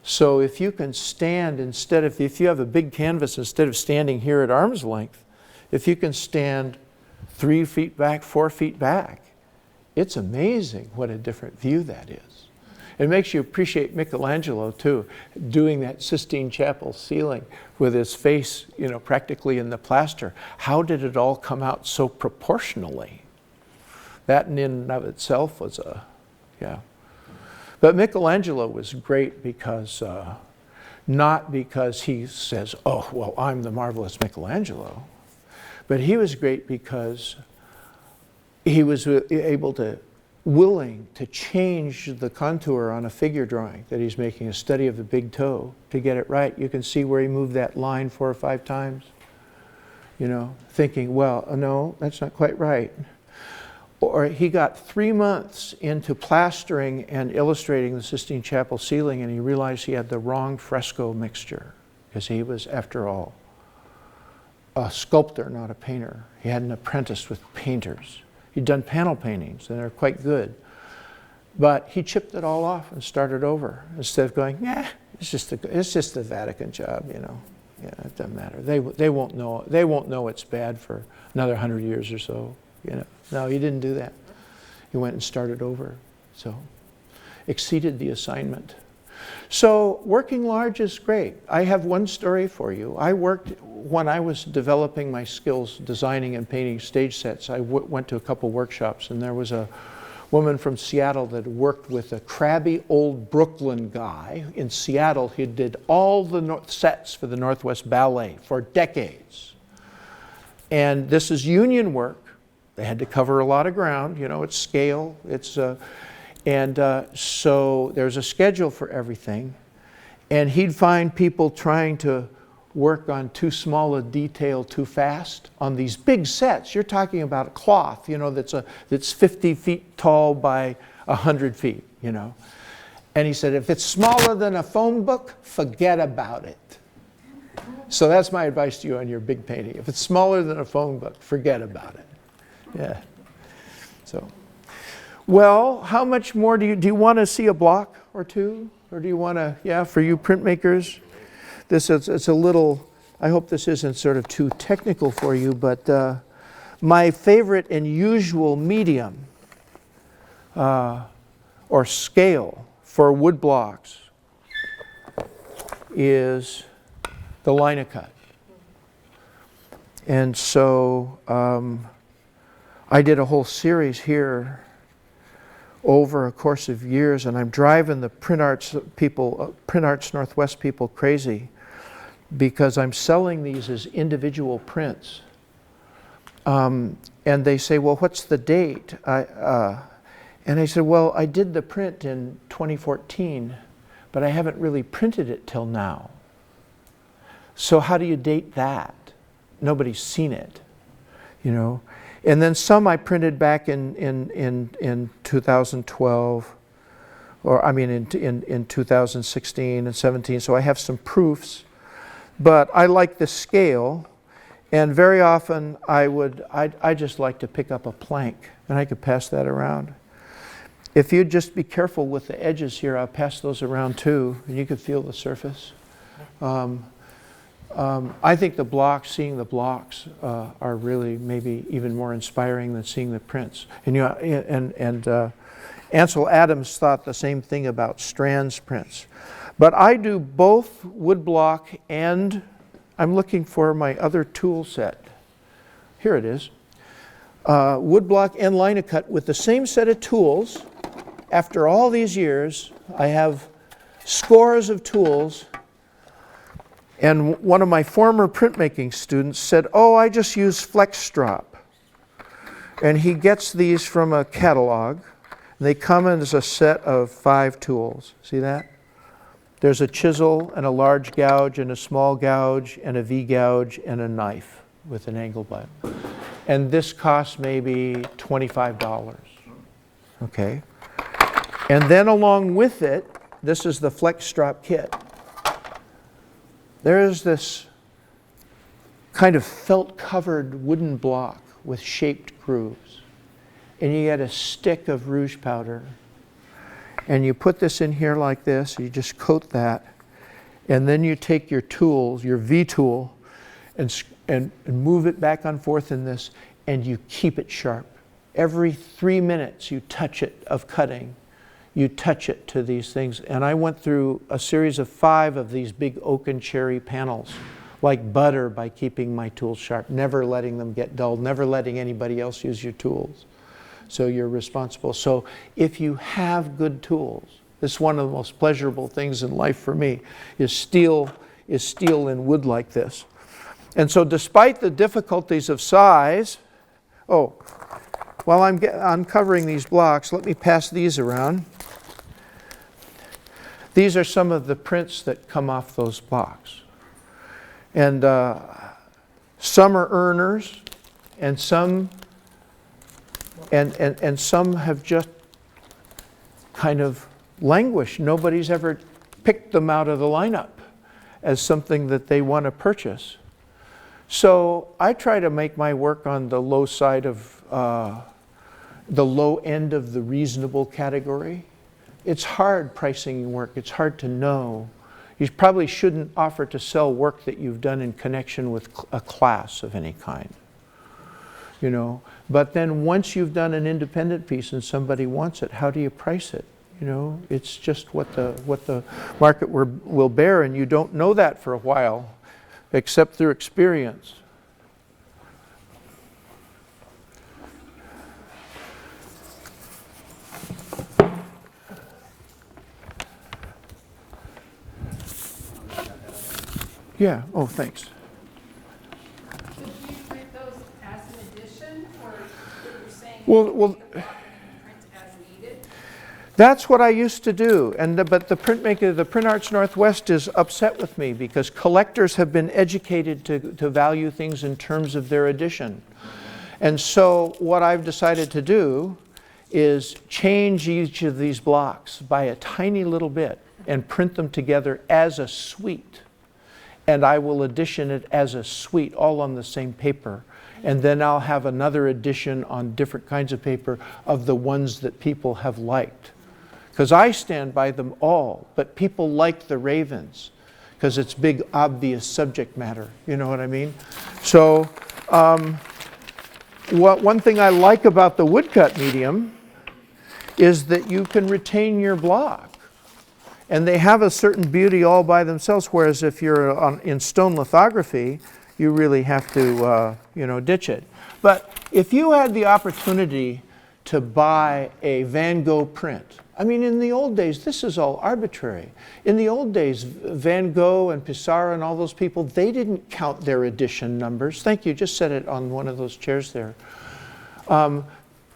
So if you can stand, if you have a big canvas, instead of standing here at arm's length, if you can stand 3 feet back, 4 feet back, it's amazing what a different view that is. It makes you appreciate Michelangelo too, doing that Sistine Chapel ceiling with his face, practically in the plaster. How did it all come out so proportionally? That in and of itself was yeah. But Michelangelo was great because, not because he says, oh, well, I'm the marvelous Michelangelo, but he was great because he was willing to change the contour on a figure drawing that he's making, a study of the big toe, to get it right. You can see where he moved that line 4 or 5 times, thinking, well, no, that's not quite right. Or he got 3 months into plastering and illustrating the Sistine Chapel ceiling, and he realized he had the wrong fresco mixture, because he was, after all, a sculptor, not a painter. He hadn't apprenticed with painters. He'd done panel paintings, and they're quite good. But he chipped it all off and started over, instead of going, it's just the Vatican job, Yeah, it doesn't matter. They won't know. They won't know it's bad for another 100 years or so, No, he didn't do that. He went and started over. So, exceeded the assignment. So, working large is great. I have one story for you. When I was developing my skills designing and painting stage sets, I went to a couple workshops, and there was a woman from Seattle that worked with a crabby old Brooklyn guy in Seattle. He did all the sets for the Northwest Ballet for decades. And this is union work. They had to cover a lot of ground, it's scale, so there's a schedule for everything. And he'd find people trying to work on too small a detail too fast on these big sets. You're talking about a cloth, that's 50 feet tall by 100 feet, And he said, if it's smaller than a phone book, forget about it. So that's my advice to you on your big painting. If it's smaller than a phone book, forget about it. Yeah. So, well, how much more do you want to see a block or two? Or do you want to, for you printmakers? It's a little, I hope this isn't sort of too technical for you, but my favorite and usual medium or scale for wood blocks is the Linocut. And so I did a whole series here over a course of years, and I'm driving the Print Arts Northwest people crazy, because I'm selling these as individual prints. And they say, well, what's the date? And I said, well, I did the print in 2014, but I haven't really printed it till now. So how do you date that? Nobody's seen it, And then some I printed back in 2012, or in 2016 and 17. So I have some proofs, but I like the scale, and very often I just like to pick up a plank, and I could pass that around. If you'd just be careful with the edges here, I'll pass those around too, and you can feel the surface. I think the blocks, seeing the blocks, are really maybe even more inspiring than seeing the prints. And Ansel Adams thought the same thing about Strand's prints. But I do both woodblock and I'm looking for my other tool set. Here it is. Woodblock and Linocut with the same set of tools. After all these years, I have scores of tools. And one of my former printmaking students said, "Oh, I just use flex drop." And he gets these from a catalog. They come as a set of 5 tools. See that? There's a chisel and a large gouge and a small gouge and a V-gouge and a knife with an angle butt. And this costs maybe $25. Okay. And then along with it, this is the flex drop kit. There is this kind of felt-covered wooden block with shaped grooves. And you get a stick of rouge powder. And you put this in here like this, you just coat that. And then you take your tools, your V-tool, and move it back and forth in this, and you keep it sharp. Every 3 minutes you touch it of cutting. You touch it to these things. And I went through a series of 5 of these big oak and cherry panels, like butter, by keeping my tools sharp, never letting them get dull, never letting anybody else use your tools. So you're responsible. So if you have good tools, this is one of the most pleasurable things in life for me, is steel in wood like this. And so despite the difficulties of size, while I'm uncovering these blocks, let me pass these around. These are some of the prints that come off those blocks. And some are earners, and some have just kind of languished. Nobody's ever picked them out of the lineup as something that they want to purchase. So I try to make my work on the low side of the low end of the reasonable category. It's hard pricing work. It's hard to know. You probably shouldn't offer to sell work that you've done in connection with a class of any kind. You know, but then once you've done an independent piece and somebody wants it, how do you price it? You know, it's just what the market will bear, and you don't know that for a while, except through experience. Yeah. Oh, thanks. Did you print those as an addition, or you're saying Well, you take a block and print as needed? That's what I used to do, but the printmaker, the Print Arts Northwest, is upset with me because collectors have been educated to value things in terms of their edition. And so what I've decided to do is change each of these blocks by a tiny little bit and print them together as a suite. And I will edition it as a suite, all on the same paper. And then I'll have another edition on different kinds of paper of the ones that people have liked. Because I stand by them all, but people like the Ravens because it's big, obvious subject matter. You know what I mean? So one thing I like about the woodcut medium is that you can retain your block. And they have a certain beauty all by themselves, whereas if you're in stone lithography, you really have to ditch it. But if you had the opportunity to buy a Van Gogh print, I mean, in the old days, this is all arbitrary. In the old days, Van Gogh and Pissarro and all those people, they didn't count their edition numbers. Thank you, just set it on one of those chairs there.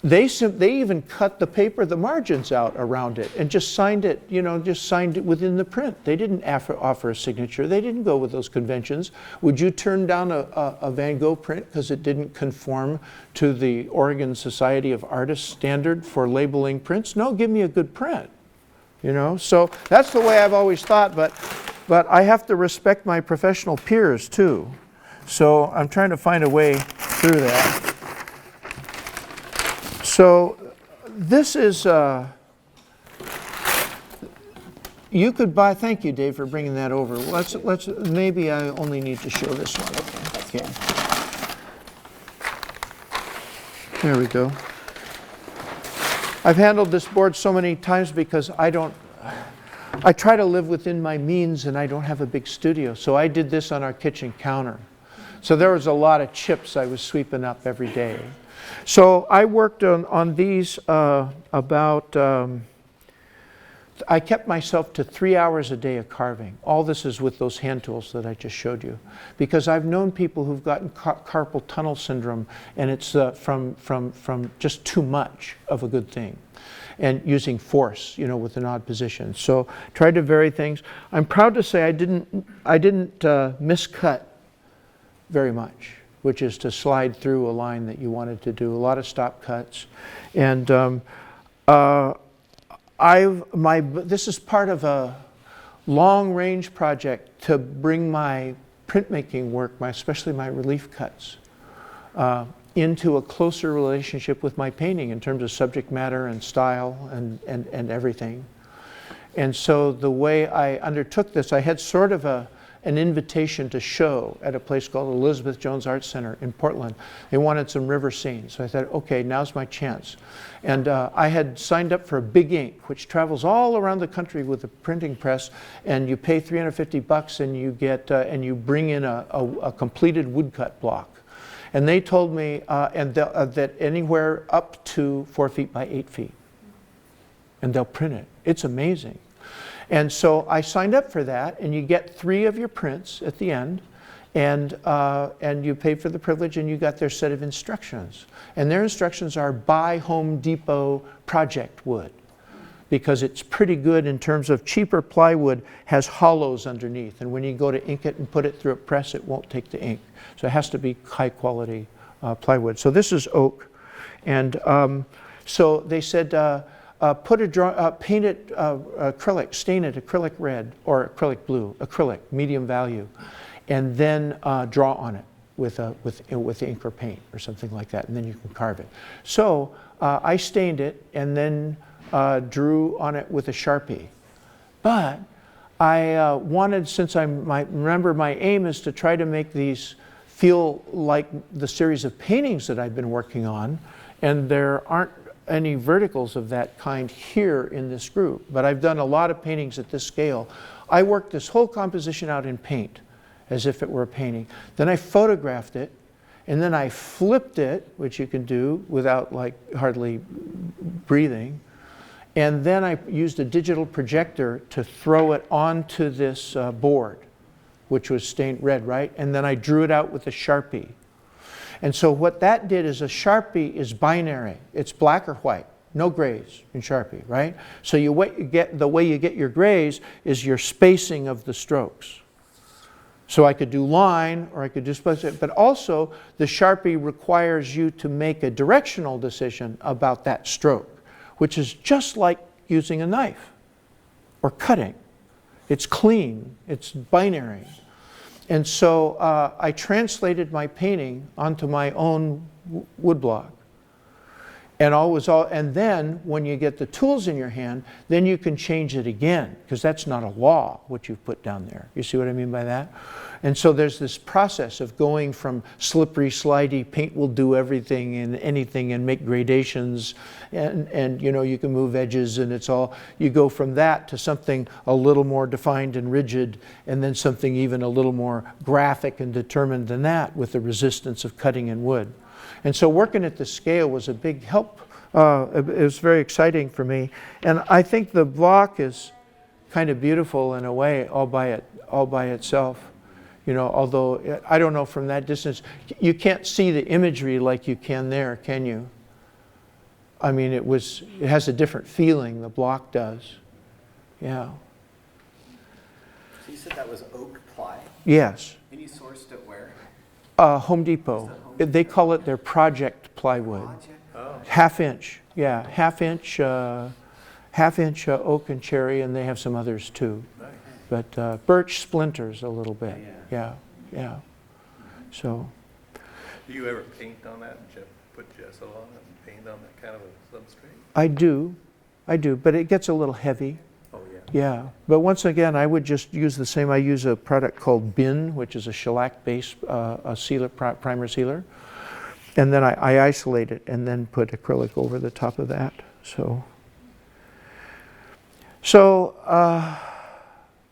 They even cut the paper, the margins out around it and just signed it, just signed it within the print. They didn't offer a signature. They didn't go with those conventions. Would you turn down a Van Gogh print because it didn't conform to the Oregon Society of Artists standard for labeling prints? No, give me a good print. So that's the way I've always thought, but I have to respect my professional peers too. So I'm trying to find a way through that. So this is, You could buy, thank you, Dave, for bringing that over. Let's, maybe I only need to show this one. Okay. There we go. I've handled this board so many times because I try to live within my means and I don't have a big studio. So I did this on our kitchen counter. So there was a lot of chips I was sweeping up every day. So I worked on these I kept myself to 3 hours a day of carving. All this is with those hand tools that I just showed you. Because I've known people who've gotten carpal tunnel syndrome, and it's from just too much of a good thing. And using force, you know, with an odd position. So tried to vary things. I'm proud to say I didn't miscut very much, which is to slide through a line that you wanted to do. A lot of stop cuts. And this is part of a long-range project to bring my printmaking work, especially my relief cuts, into a closer relationship with my painting in terms of subject matter and style and everything. And so the way I undertook this, I had sort of an invitation to show at a place called Elizabeth Jones Art Center in Portland. They wanted some river scenes. So I thought, okay, now's my chance. And I had signed up for a big ink, which travels all around the country with a printing press, and you pay $350 and you get, and you bring in a completed woodcut block. And they told me that anywhere up to 4 feet by 8 feet. And they'll print it. It's amazing. And so I signed up for that, and you get 3 of your prints at the end, and you pay for the privilege, and you got their set of instructions. And their instructions are buy Home Depot project wood, because it's pretty good in terms of cheaper plywood has hollows underneath, and when you go to ink it and put it through a press, it won't take the ink. So it has to be high quality plywood. So this is oak, and so they said, paint it acrylic, stain it acrylic red or acrylic blue, acrylic, medium value, and then draw on it with ink or paint or something like that, and then you can carve it. So I stained it and then drew on it with a Sharpie. But I wanted, since remember my aim is to try to make these feel like the series of paintings that I've been working on, and there aren't any verticals of that kind here in this group, but I've done a lot of paintings at this scale. I worked this whole composition out in paint as if it were a painting. Then I photographed it, and then I flipped it, which you can do without like hardly breathing, and then I used a digital projector to throw it onto this board, which was stained red, right? And then I drew it out with a Sharpie. And so what that did is a Sharpie is binary. It's black or white, no grays in Sharpie, right? So the way you get your grays is your spacing of the strokes. So I could do line or I could do split, but also the Sharpie requires you to make a directional decision about that stroke, which is just like using a knife or cutting. It's clean, it's binary. And so I translated my painting onto my own woodblock. And then when you get the tools in your hand, then you can change it again, because that's not a law, what you've put down there. You see what I mean by that? And so there's this process of going from slippery, slidey, paint will do everything and anything and make gradations, and you know, you can move edges, and it's all, you go from that to something a little more defined and rigid, and then something even a little more graphic and determined than that with the resistance of cutting in wood. And so working at the scale was a big help. It was very exciting for me. And I think the block is kind of beautiful in a way all by itself. You know, although I don't know from that distance, you can't see the imagery like you can there, can you? I mean, it has a different feeling, the block does. Yeah. So you said that was oak ply? Yes. And you sourced it where? Home Depot. They call it their project plywood. Project? Oh. Half inch, yeah, half inch oak and cherry, and they have some others too. Nice. But birch splinters a little bit. Yeah. Yeah. So Do you ever paint on that, put gesso on it and paint on that kind of a substrate? I do, but it gets a little heavy. Oh, yeah. Yeah, but once again, I would just use the same. I use a product called Bin, which is a shellac-based sealer, primer sealer, and then I isolate it and then put acrylic over the top of that. So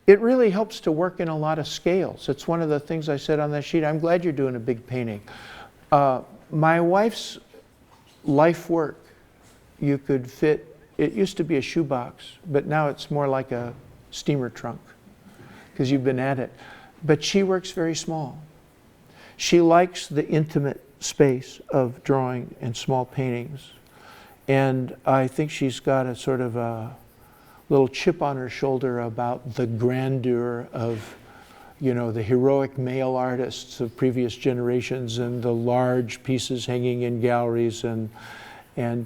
it really helps to work in a lot of scales. It's one of the things I said on that sheet. I'm glad you're doing a big painting. My wife's life work, you could fit. It used to be a shoebox, but now it's more like a steamer trunk because you've been at it. But she works very small. She likes the intimate space of drawing and small paintings. And I think she's got a sort of a little chip on her shoulder about the grandeur of, you know, the heroic male artists of previous generations and the large pieces hanging in galleries and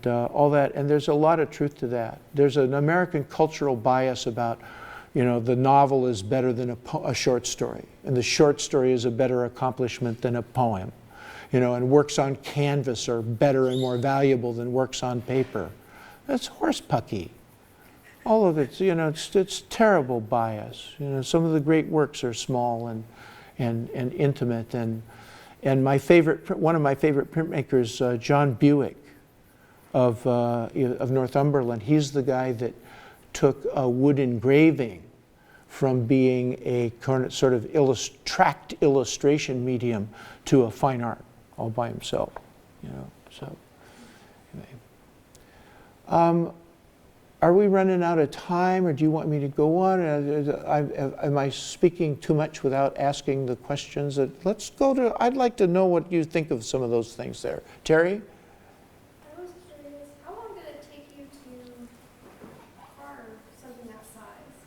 all that. And there's a lot of truth to that. There's an American cultural bias about, you know, the novel is better than a short story, and the short story is a better accomplishment than a poem, you know, and works on canvas are better and more valuable than works on paper. That's horsepucky. All of it's, you know, it's terrible bias. You know, some of the great works are small and intimate. And my favorite, one of my favorite printmakers, John Buick of Northumberland, he's the guy that took a wood engraving from being a sort of tract illustration medium to a fine art all by himself. You know, so anyway. Are we running out of time, or do you want me to go on? Am I speaking too much without asking the questions? Let's go to, I'd like to know what you think of some of those things there. Terry? I was curious, how long did it take you to carve something that size?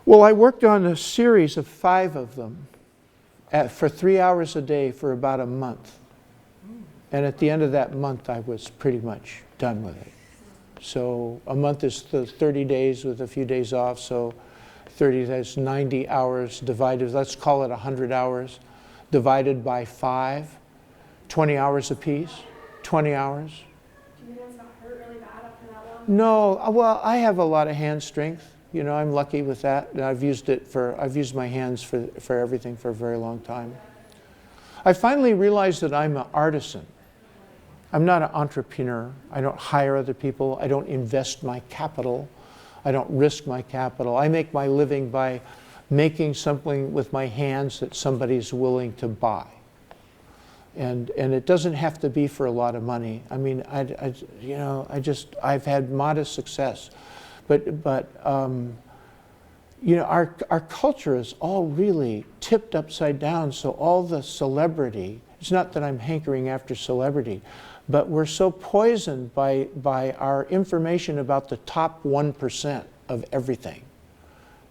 Well, I worked on a series of 5 of them for 3 hours a day for about a month. And at the end of that month, I was pretty much done with it. So a month is 30 days with a few days off, so 30 days, 90 hours divided, let's call it 100 hours, divided by 5, 20 hours apiece, 20 hours. Do your hands not hurt really bad after that long? No, well, I have a lot of hand strength. You know, I'm lucky with that. And I've used my hands for everything for a very long time. I finally realized that I'm an artisan. I'm not an entrepreneur. I don't hire other people. I don't invest my capital. I don't risk my capital. I make my living by making something with my hands that somebody's willing to buy. And it doesn't have to be for a lot of money. I mean, I've had modest success. But you know, our culture is all really tipped upside down, so all the celebrity, it's not that I'm hankering after celebrity, but we're so poisoned by our information about the top 1% of everything.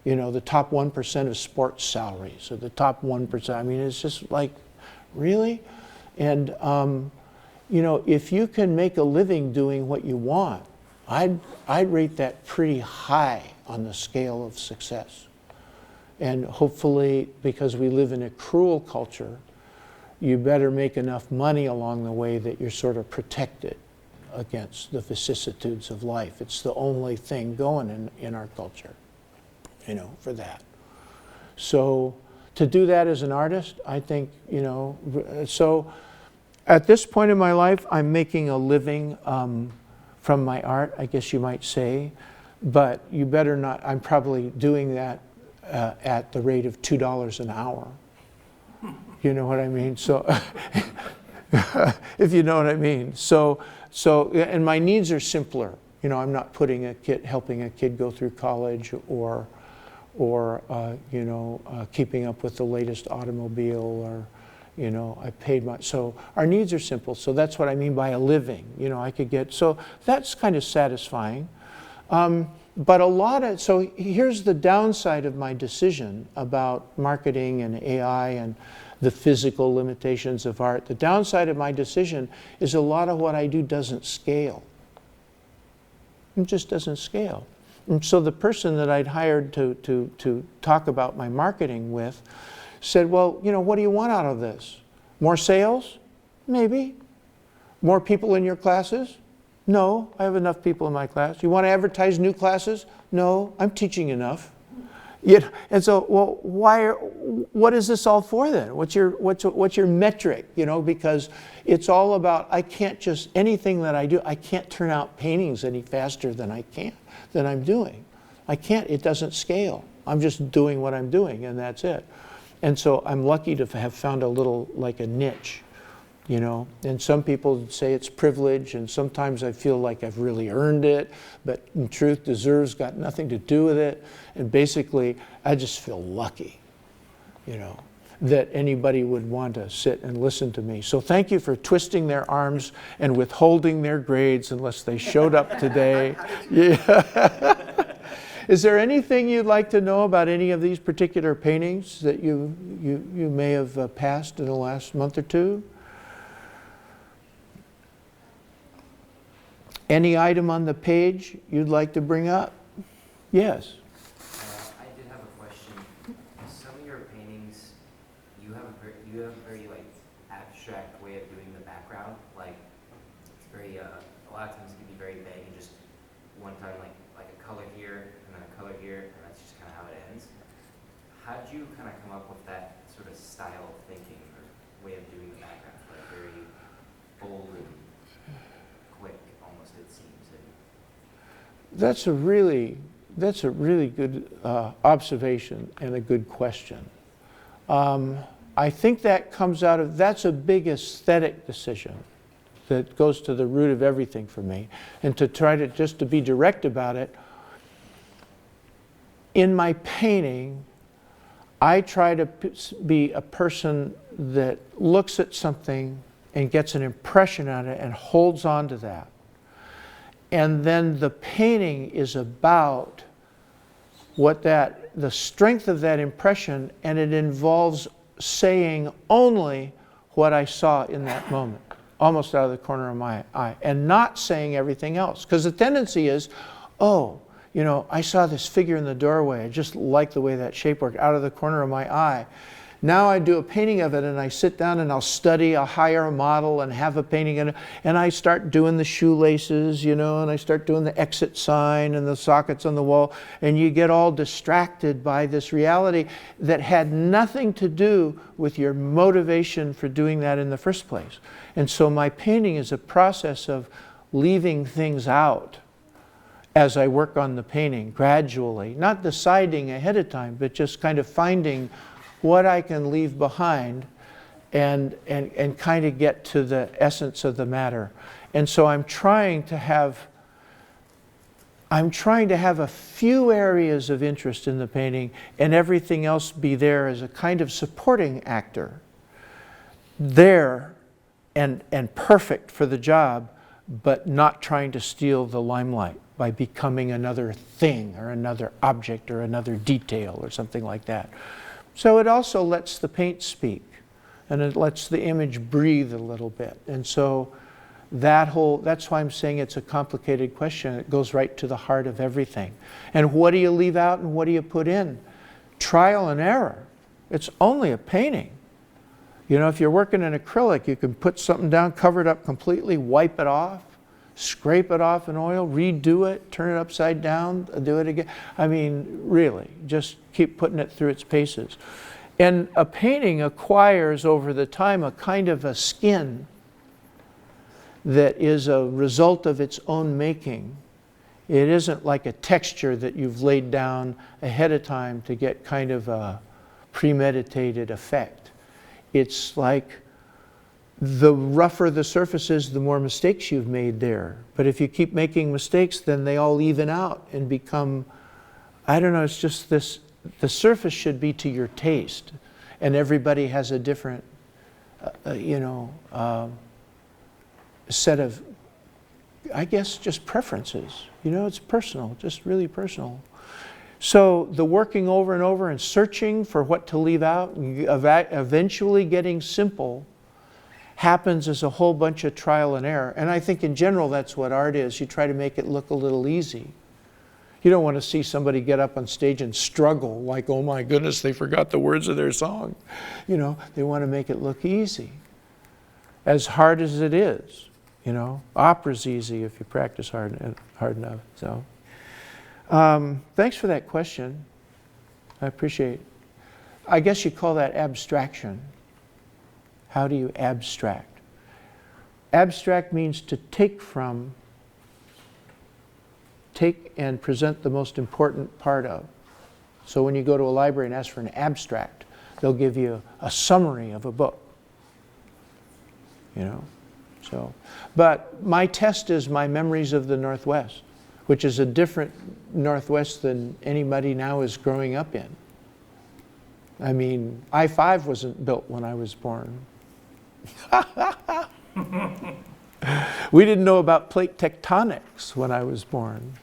You know, the top 1% of sports salaries, or the top 1%. I mean, it's just like, really? And, you know, if you can make a living doing what you want, I'd rate that pretty high on the scale of success. And hopefully, because we live in a cruel culture, you better make enough money along the way that you're sort of protected against the vicissitudes of life. It's the only thing going in our culture, you know, for that. So to do that as an artist, I think, you know, so at this point in my life, I'm making a living from my art, I guess you might say, but you better not, I'm probably doing that at the rate of $2 an hour. You know what I mean? So, if you know what I mean. So, and my needs are simpler. You know, I'm not helping a kid go through college or you know, keeping up with the latest automobile, or, you know, I paid my, so our needs are simple. So that's what I mean by a living. You know, I could get, so that's kind of satisfying. But so here's the downside of my decision about marketing and AI and the physical limitations of art. The downside of my decision is a lot of what I do doesn't scale. It just doesn't scale. And so the person that I'd hired to talk about my marketing with said, well, you know, what do you want out of this? More sales? Maybe. More people in your classes? No, I have enough people in my class. You want to advertise new classes? No, I'm teaching enough. And so, well, what is this all for then? What's your metric? Because it's all about, I can't just, anything that I do, I can't turn out paintings any faster than I'm doing. I can't, it doesn't scale. I'm just doing what I'm doing, and that's it. And so I'm lucky to have found a little, like a niche, and some people say it's privilege, and sometimes I feel like I've really earned it, but in truth, deserve's got nothing to do with it. And basically, I just feel lucky, that anybody would want to sit and listen to me. So thank you for twisting their arms and withholding their grades unless they showed up today. Yeah. Is there anything you'd like to know about any of these particular paintings that you may have passed in the last month or two? Any item on the page you'd like to bring up? Yes. I did have a question. Some of your paintings, you have a very like abstract way of doing the background. Like it's very a lot of times it can be very vague and just one time like a color here and then a color here, and that's just kind of how it ends. How did you kind of come up with that sort of style of thinking or way of doing the background? Like very bold and quick, almost it seems. That's a really good observation and a good question. I think that comes out of, that's a big aesthetic decision that goes to the root of everything for me. And to try to, just to be direct about it, in my painting, I try to be a person that looks at something and gets an impression on it and holds on to that. And then the painting is about the strength of that impression, and it involves saying only what I saw in that moment, almost out of the corner of my eye, and not saying everything else. Because the tendency is, oh, I saw this figure in the doorway. I just like the way that shape worked out of the corner of my eye. Now I do a painting of it, and I sit down and I'll study, I'll hire a model and have a painting, and I start doing the shoelaces, and I start doing the exit sign and the sockets on the wall, and you get all distracted by this reality that had nothing to do with your motivation for doing that in the first place. And so my painting is a process of leaving things out as I work on the painting gradually, not deciding ahead of time, but just kind of finding what I can leave behind and kind of get to the essence of the matter. And so I'm trying to have a few areas of interest in the painting and everything else be there as a kind of supporting actor. There and perfect for the job, but not trying to steal the limelight by becoming another thing or another object or another detail or something like that. So it also lets the paint speak, and it lets the image breathe a little bit. And so that's why I'm saying it's a complicated question. It goes right to the heart of everything. And what do you leave out and what do you put in? Trial and error. It's only a painting. If you're working in acrylic, you can put something down, cover it up completely, wipe it off, scrape it off in oil, redo it, turn it upside down, do it again. I mean, really, just keep putting it through its paces. And a painting acquires over the time a kind of a skin that is a result of its own making. It isn't like a texture that you've laid down ahead of time to get kind of a premeditated effect. It's like the rougher the surface is, the more mistakes you've made there. But if you keep making mistakes, then they all even out and become, I don't know, it's just this, the surface should be to your taste. And everybody has a different, set of, I guess, just preferences. It's personal, just really personal. So the working over and over and searching for what to leave out, and eventually getting simple, happens as a whole bunch of trial and error. And I think in general that's what art is. You try to make it look a little easy. You don't want to see somebody get up on stage and struggle like, oh my goodness, they forgot the words of their song. They want to make it look easy. As hard as it is, You know, opera's easy if you practice hard enough. So, thanks for that question. I appreciate it. I guess you call that abstraction. How do you abstract? Abstract means to take and present the most important part of. So when you go to a library and ask for an abstract, they'll give you a summary of a book. You know, so. But my test is my memories of the Northwest, which is a different Northwest than anybody now is growing up in. I mean, I-5 wasn't built when I was born. We didn't know about plate tectonics when I was born.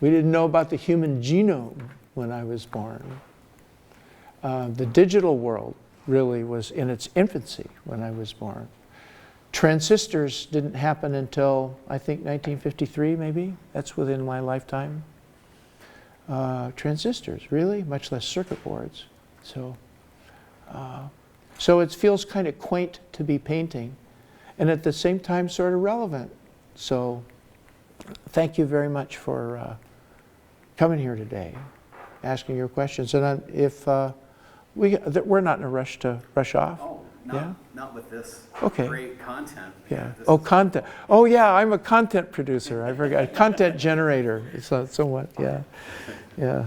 We didn't know about the human genome when I was born. The digital world really was in its infancy when I was born. Transistors didn't happen until, I think, 1953, maybe. That's within my lifetime. Transistors, really, much less circuit boards. So it feels kind of quaint to be painting, and at the same time sort of relevant. So thank you very much for coming here today, asking your questions. And we're not in a rush to rush off. Oh, not with this Okay. great content. Yeah. This Oh, is- content. Oh, yeah. I'm a content producer. I forgot. Content generator. Somewhat. Yeah. Yeah.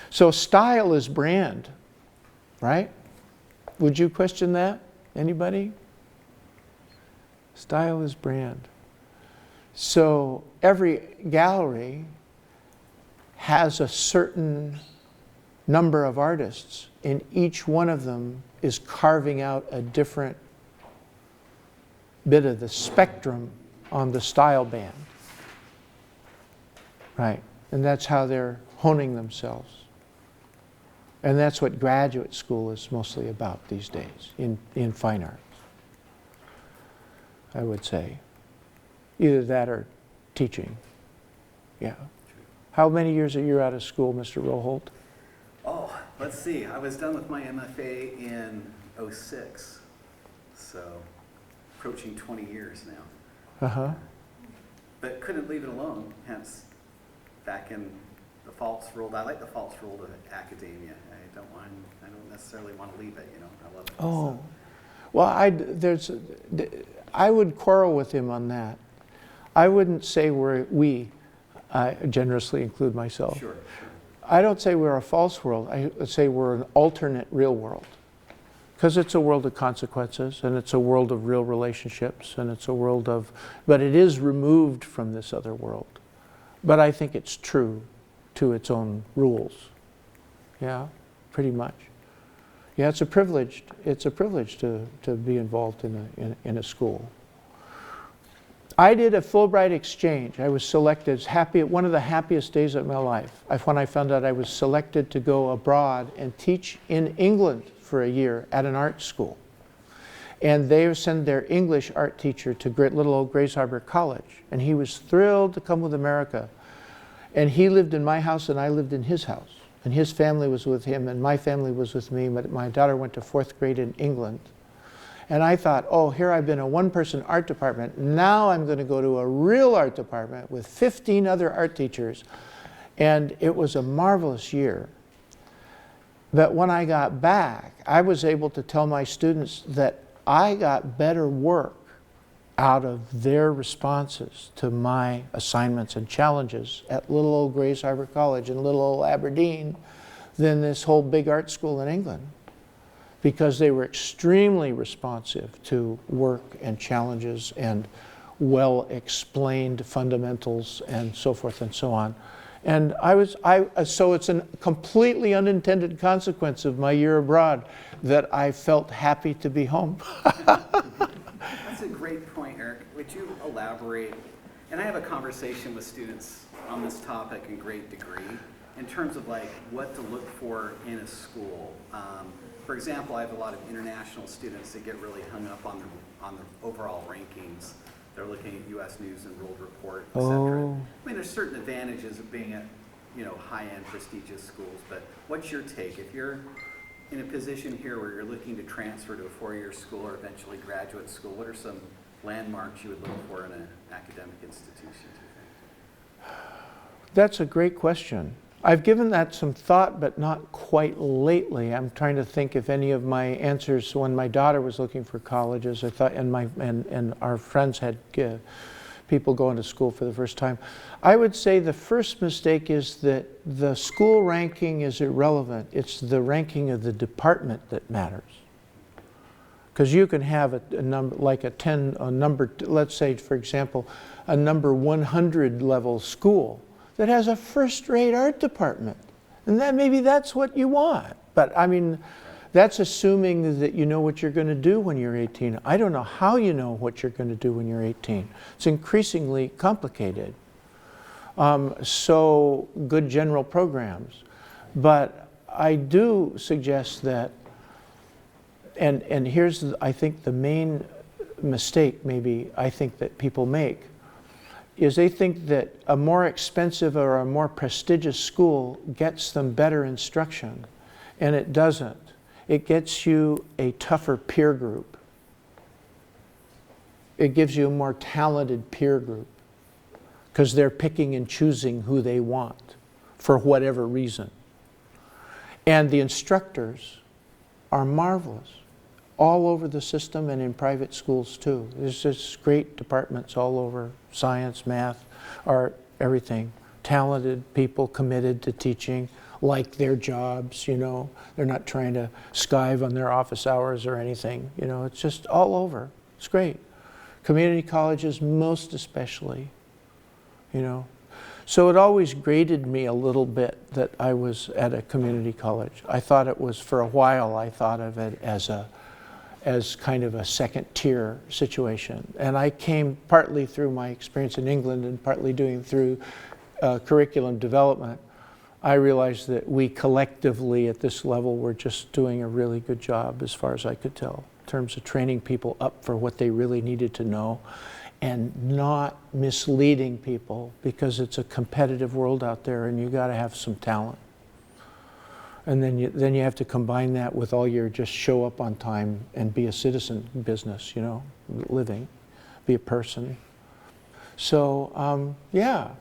So style is brand, right? Would you question that? Anybody? Style is brand. So every gallery has a certain number of artists, and each one of them is carving out a different bit of the spectrum on the style band. Right. And that's how they're honing themselves. And that's what graduate school is mostly about these days in fine arts, I would say. Either that or teaching. Yeah. How many years are you out of school, Mr. Roholt? Oh, let's see. I was done with my MFA in '06, so approaching 20 years now. Uh-huh. But couldn't leave it alone, hence back in the false world. I like the false world of academia. I don't necessarily want to leave it, you know. I love it. Oh. So. Well, I would quarrel with him on that. I wouldn't say I generously include myself. Sure. I don't say we're a false world. I say we're an alternate real world. Because it's a world of consequences, and it's a world of real relationships, and it's a world of, but it is removed from this other world. But I think it's true to its own rules. Yeah, pretty much. Yeah, it's a privilege to be involved in a school. I did a Fulbright exchange. I was selected, one of the happiest days of my life, when I found out I was selected to go abroad and teach in England for a year at an art school. And they send their English art teacher to little old Grays Harbor College. And he was thrilled to come with America. And he lived in my house and I lived in his house. And his family was with him and my family was with me. But my daughter went to 4th grade in England. And I thought, oh, here I've been a one-person art department. Now I'm going to go to a real art department with 15 other art teachers. And it was a marvelous year. But when I got back, I was able to tell my students that I got better work out of their responses to my assignments and challenges at little old Grays Harbor College in little old Aberdeen than this whole big art school in England. Because they were extremely responsive to work and challenges and well-explained fundamentals and so forth and so on. And so it's a completely unintended consequence of my year abroad that I felt happy to be home. That's a great point, Eric. Would you elaborate? And I have a conversation with students on this topic in great degree in terms of like what to look for in a school. For example, I have a lot of international students that get really hung up on the overall rankings. They're looking at U.S. News and World Report, etc. Oh. I mean, there's certain advantages of being at, high-end prestigious schools, but what's your take? If you're in a position here where you're looking to transfer to a four-year school or eventually graduate school, what are some landmarks you would look for in an academic institution, do you think? That's a great question. I've given that some thought, but not quite lately. I'm trying to think if any of my answers when my daughter was looking for colleges, I thought, and our friends had people going to school for the first time. I would say the first mistake is that the school ranking is irrelevant. It's the ranking of the department that matters. Because you can have a number like a number, let's say for example, a number 100 level school that has a first-rate art department. And that maybe that's what you want. But I mean, that's assuming that you know what you're going to do when you're 18. I don't know how you know what you're going to do when you're 18. It's increasingly complicated. So good general programs. But I do suggest that, and here's, I think, the main mistake maybe I think that people make, is they think that a more expensive or a more prestigious school gets them better instruction, and it doesn't. It gets you a tougher peer group. It gives you a more talented peer group because they're picking and choosing who they want for whatever reason. And the instructors are marvelous all over the system and in private schools too. There's just great departments all over, science, math, art, everything. Talented people committed to teaching, like their jobs, you know. They're not trying to skive on their office hours or anything, you know. It's just all over. It's great. Community colleges most especially, you know. So it always grated me a little bit that I was at a community college. I thought it was, for a while, I thought of it as kind of a second tier situation. And I came partly through my experience in England and partly doing through curriculum development. I realized that we collectively at this level were just doing a really good job as far as I could tell in terms of training people up for what they really needed to know and not misleading people, because it's a competitive world out there and you got to have some talent. And then you have to combine that with all your just show up on time and be a citizen business, you know, living, be a person. So, yeah.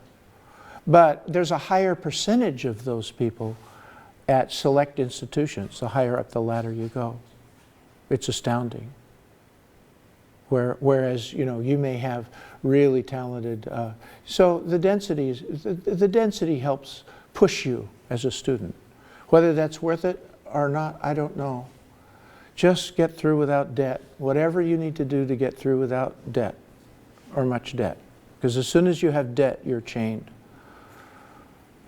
But there's a higher percentage of those people at select institutions, the higher up the ladder you go. It's astounding. Whereas, you know, you may have really talented, so the density helps push you as a student. Whether that's worth it or not, I don't know. Just get through without debt. Whatever you need to do to get through without debt, or much debt. Because as soon as you have debt, you're chained.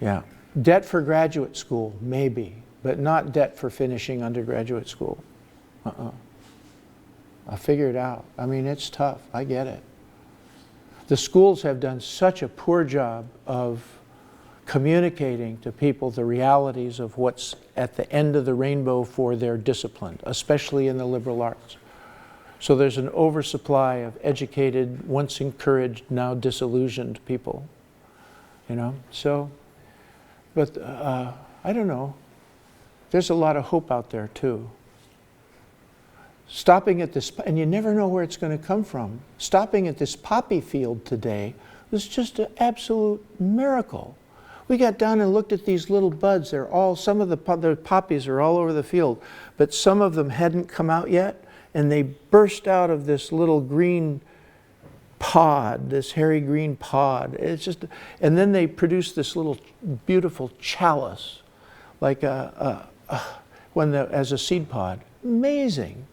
Yeah. Debt for graduate school, maybe, but not debt for finishing undergraduate school. I'll figure it out. I mean, it's tough. I get it. The schools have done such a poor job of communicating to people the realities of what's at the end of the rainbow for their discipline, especially in the liberal arts. So there's an oversupply of educated, once encouraged, now disillusioned people, you know. So, but I don't know. There's a lot of hope out there too. Stopping at this, and you never know where it's going to come from. Stopping at this poppy field today was just an absolute miracle. We got down and looked at these little buds. They're all, some of the poppies are all over the field, but some of them hadn't come out yet, and they burst out of this little green pod, this hairy green pod. It's just, and then they produce this little beautiful chalice, like as a seed pod. Amazing.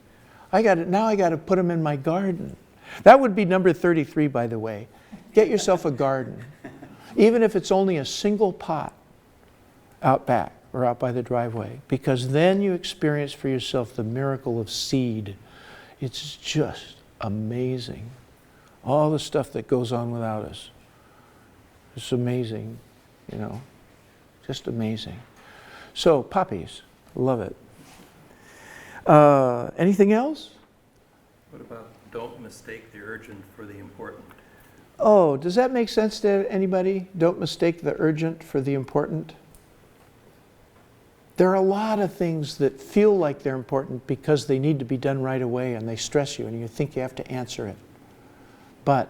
Now I got to put them in my garden. That would be number 33, by the way. Get yourself a garden. Even if it's only a single pot out back or out by the driveway, because then you experience for yourself the miracle of seed. It's just amazing. All the stuff that goes on without us. It's amazing, you know, just amazing. So, poppies, love it. Anything else? What about don't mistake the urgent for the important? Oh, does that make sense to anybody? Don't mistake the urgent for the important. There are a lot of things that feel like they're important because they need to be done right away and they stress you and you think you have to answer it. But,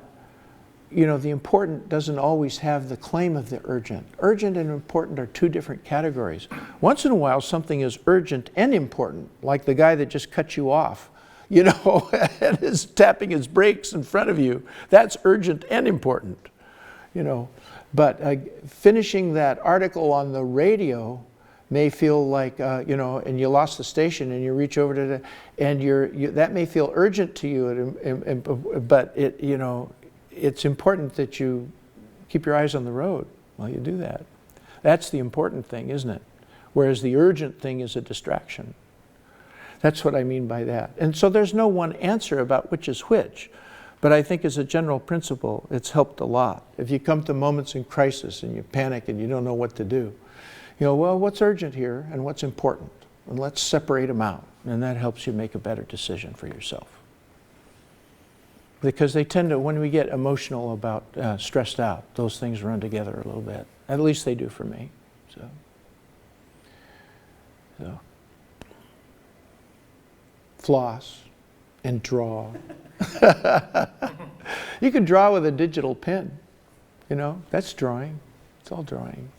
you know, the important doesn't always have the claim of the urgent. Urgent and important are two different categories. Once in a while something is urgent and important, like the guy that just cut you off, you know, and is tapping his brakes in front of you. That's urgent and important, you know. But finishing that article on the radio may feel like, you know, and you lost the station and you reach over to the, and that may feel urgent to you, but it, you know, it's important that you keep your eyes on the road while you do that. That's the important thing, isn't it? Whereas the urgent thing is a distraction. That's what I mean by that. And so there's no one answer about which is which. But I think as a general principle, it's helped a lot. If you come to moments in crisis and you panic and you don't know what to do, you know, well, what's urgent here and what's important? And let's separate them out. And that helps you make a better decision for yourself. Because they tend to, when we get emotional about stressed out, those things run together a little bit. At least they do for me. So. Floss and draw. You can draw with a digital pen. You know, that's drawing. It's all drawing.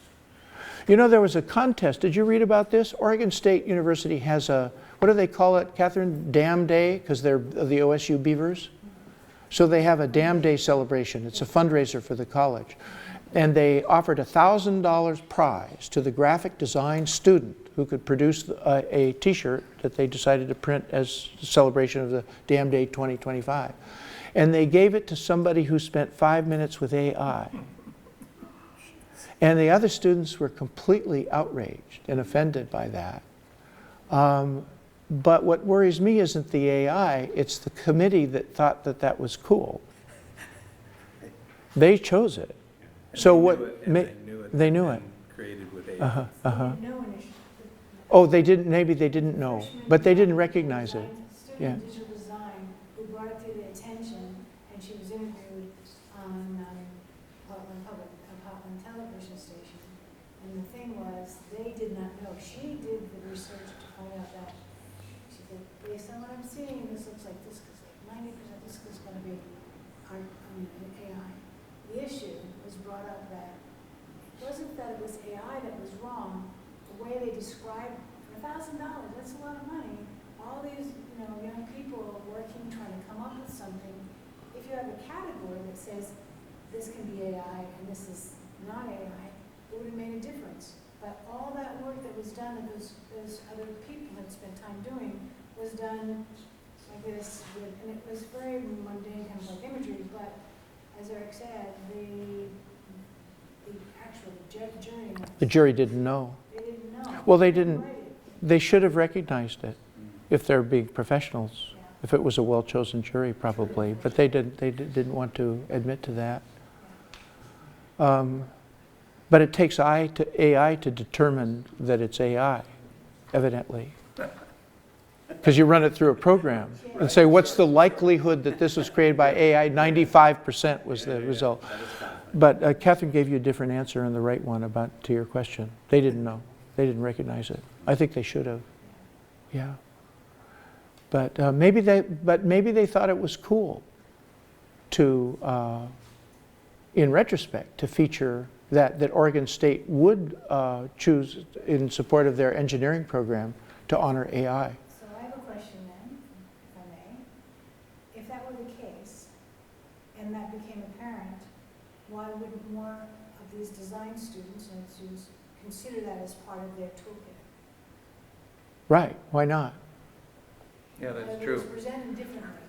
You know, there was a contest. Did you read about this? Oregon State University has a, what do they call it, Catherine? Dam Day, because they're the OSU Beavers. So they have a Dam Day celebration. It's a fundraiser for the college. And they offered a $1,000 prize to the graphic design student who could produce a t-shirt that they decided to print as a celebration of the Dam Day 2025. And they gave it to somebody who spent 5 minutes with AI. And the other students were completely outraged and offended by that. But what worries me isn't the AI, it's the committee that thought that that was cool. They chose it. So what? They knew it. Created with AI. Oh, they didn't. Maybe they didn't know, but they didn't recognize it. Yeah. Student digital design who brought it to their attention, and she was interviewed on a Portland television station. And the thing was, they did not know. She did the research to find out that she said, based on what I'm seeing, this looks like this, because like 90% this is going to be AI. The issue was brought up that it wasn't that it was AI that was wrong. The way they described for $1,000, that's a lot of money. All these, you know, young people are working, trying to come up with something. If you have a category that says this can be AI and this is not AI, it would have made a difference. But all that work that was done, that those other people had spent time doing, was done like this, and it was very mundane, kind of like imagery. But as Eric said, the actual jury. The jury didn't know. They didn't know. Well, they didn't. They should have recognized it if they're being professionals. Yeah. If it was a well-chosen jury, probably. But they didn't. They didn't want to admit to that. But it takes AI to determine that it's AI, evidently. Because you run it through a program and say, what's the likelihood that this was created by AI? 95% was the result. But Catherine gave you a different answer and the right one to your question. They didn't know. They didn't recognize it. I think they should have. Yeah. But maybe they thought it was cool to, in retrospect, to feature that Oregon State would choose in support of their engineering program to honor AI. So I have a question then, if I may. If that were the case, and that became apparent, why wouldn't more of these design students and students consider that as part of their toolkit? Right, why not? Yeah, that's But true. It was presented differently.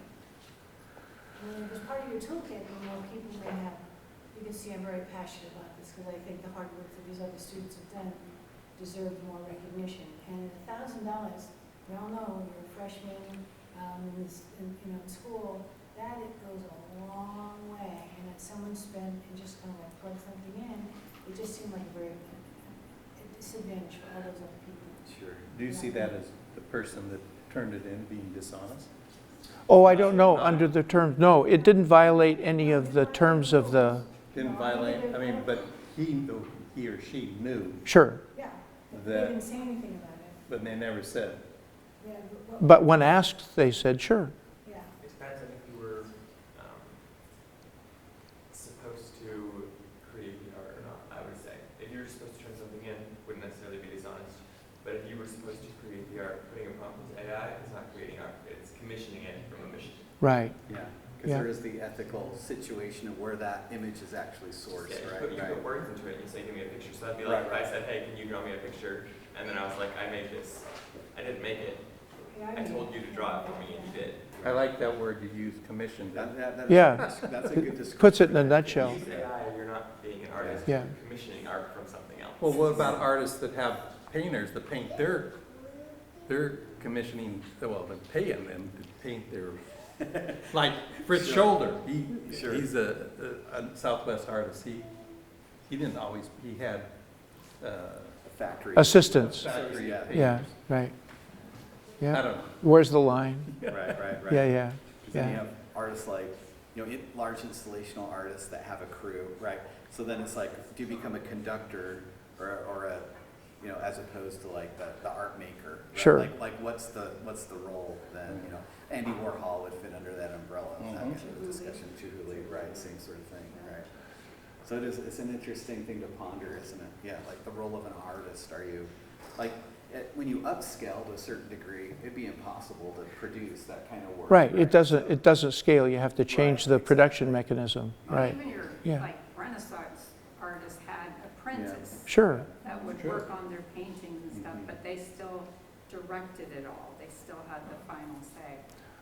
I mean, if it's part of your toolkit, you know, people may have, you can see I'm very passionate about this because I think the hard work that these other students have done deserves more recognition. And $1,000, we all know you're a freshman in school, that it goes a long way. And that someone spent and just kind of like plug something in, it just seemed like a very disadvantage for all those other people. Sure. Do you see that as the person that turned it in being dishonest? Oh, I don't know, under the terms, no, it didn't violate any of the terms of the, Didn't violate, I mean, but he or she knew sure. Yeah, they that, didn't say anything about it. but they never said. Yeah, But when asked, they said, sure. yeah. It depends on if you were supposed to create the art or not, I would say. If you were supposed to turn something in, wouldn't necessarily be dishonest. But if you were supposed to create the art, putting a prompt into AI is not creating art, it's commissioning it from a mission. Right. Yeah, because Yeah. there is the ethical situation of where that image is actually sourced, Yeah, right? you Right. put words into it, you say, give me a picture. So that'd be like, Right, if I said, hey, can you draw me a picture? And then I was like, I made this. I didn't make it. Yeah, I told you to draw it for me, and you did. I like that word you used, commissioned. Yeah. That's a good description. Puts it in a nutshell. If you use AI, you're not being an artist, Yeah. you're commissioning art from something else. Well, what about artists that have painters that paint they're commissioning, well, they're paying them to paint their, like Fritz Shoulder, he's a Southwest artist, he didn't always, he had, Factory. Assistants. factory Yeah. painters. Yeah, right. I Yeah. don't know. Where's the line? Right, right, right. Yeah, yeah. Because then you Yeah. have artists like, large installational artists that have a crew, right? So then it's like, do you become a conductor or a, as opposed to like the art maker? Right? Sure. Like what's the role then? Andy Warhol would fit under that umbrella. That kind of discussion, Julie, right? Same sort of thing, right? So it's an interesting thing to ponder, isn't it? Yeah, like the role of an artist. Are you like when you upscale to a certain degree, it'd be impossible to produce that kind of work. Right, it doesn't scale, you have to change the production mechanism, right? Even your, Yeah. like Renaissance artists had apprentices Sure, that would work on their paintings and stuff, but they still directed it all. They still had the final say.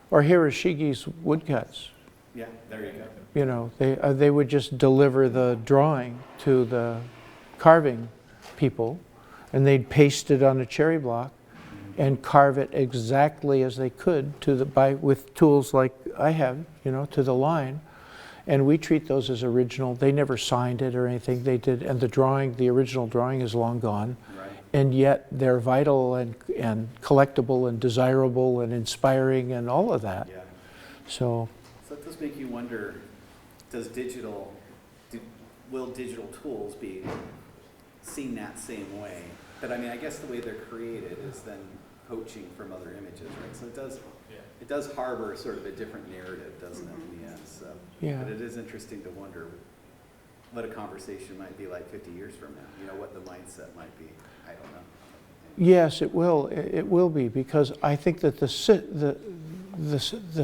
or Hiroshige's woodcuts, Yeah, there you go. they would just deliver the drawing to the carving people, and they'd paste it on a cherry block and carve it exactly as they could with tools like I have, to the line. And we treat those as original. They never signed it or anything. They did, and the original drawing is long gone. Right. And yet they're vital and collectible and desirable and inspiring and all of that. Yeah. So, So it does make you wonder, will digital tools be seen that same way? But I guess the way they're created is then poaching from other images, right? So it does harbor sort of a different narrative, doesn't it, in the end? So, yeah. but it is interesting to wonder what a conversation might be like 50 years from now. What the mindset might be. I don't know. Yes, it will. It will be, because I think that the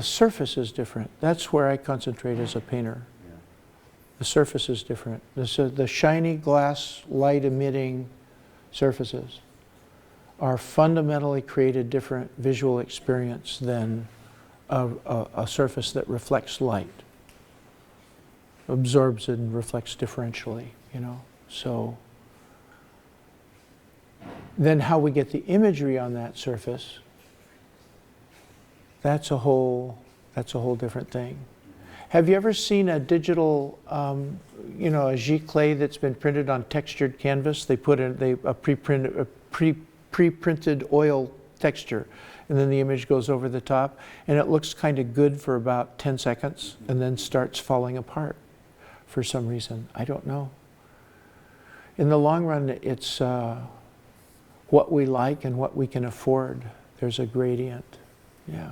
surface is different. That's where I concentrate as a painter. Yeah. The surface is different. The shiny glass, light-emitting surfaces are fundamentally created different visual experience than a surface that reflects light, absorbs and reflects differentially, So then how we get the imagery on that surface, that's a whole different thing. Have you ever seen a digital, a giclée that's been printed on textured canvas? They put in a pre-printed oil texture, and then the image goes over the top, and it looks kind of good for about 10 seconds, and then starts falling apart for some reason. I don't know. In the long run, it's what we like and what we can afford. There's a gradient. Yeah.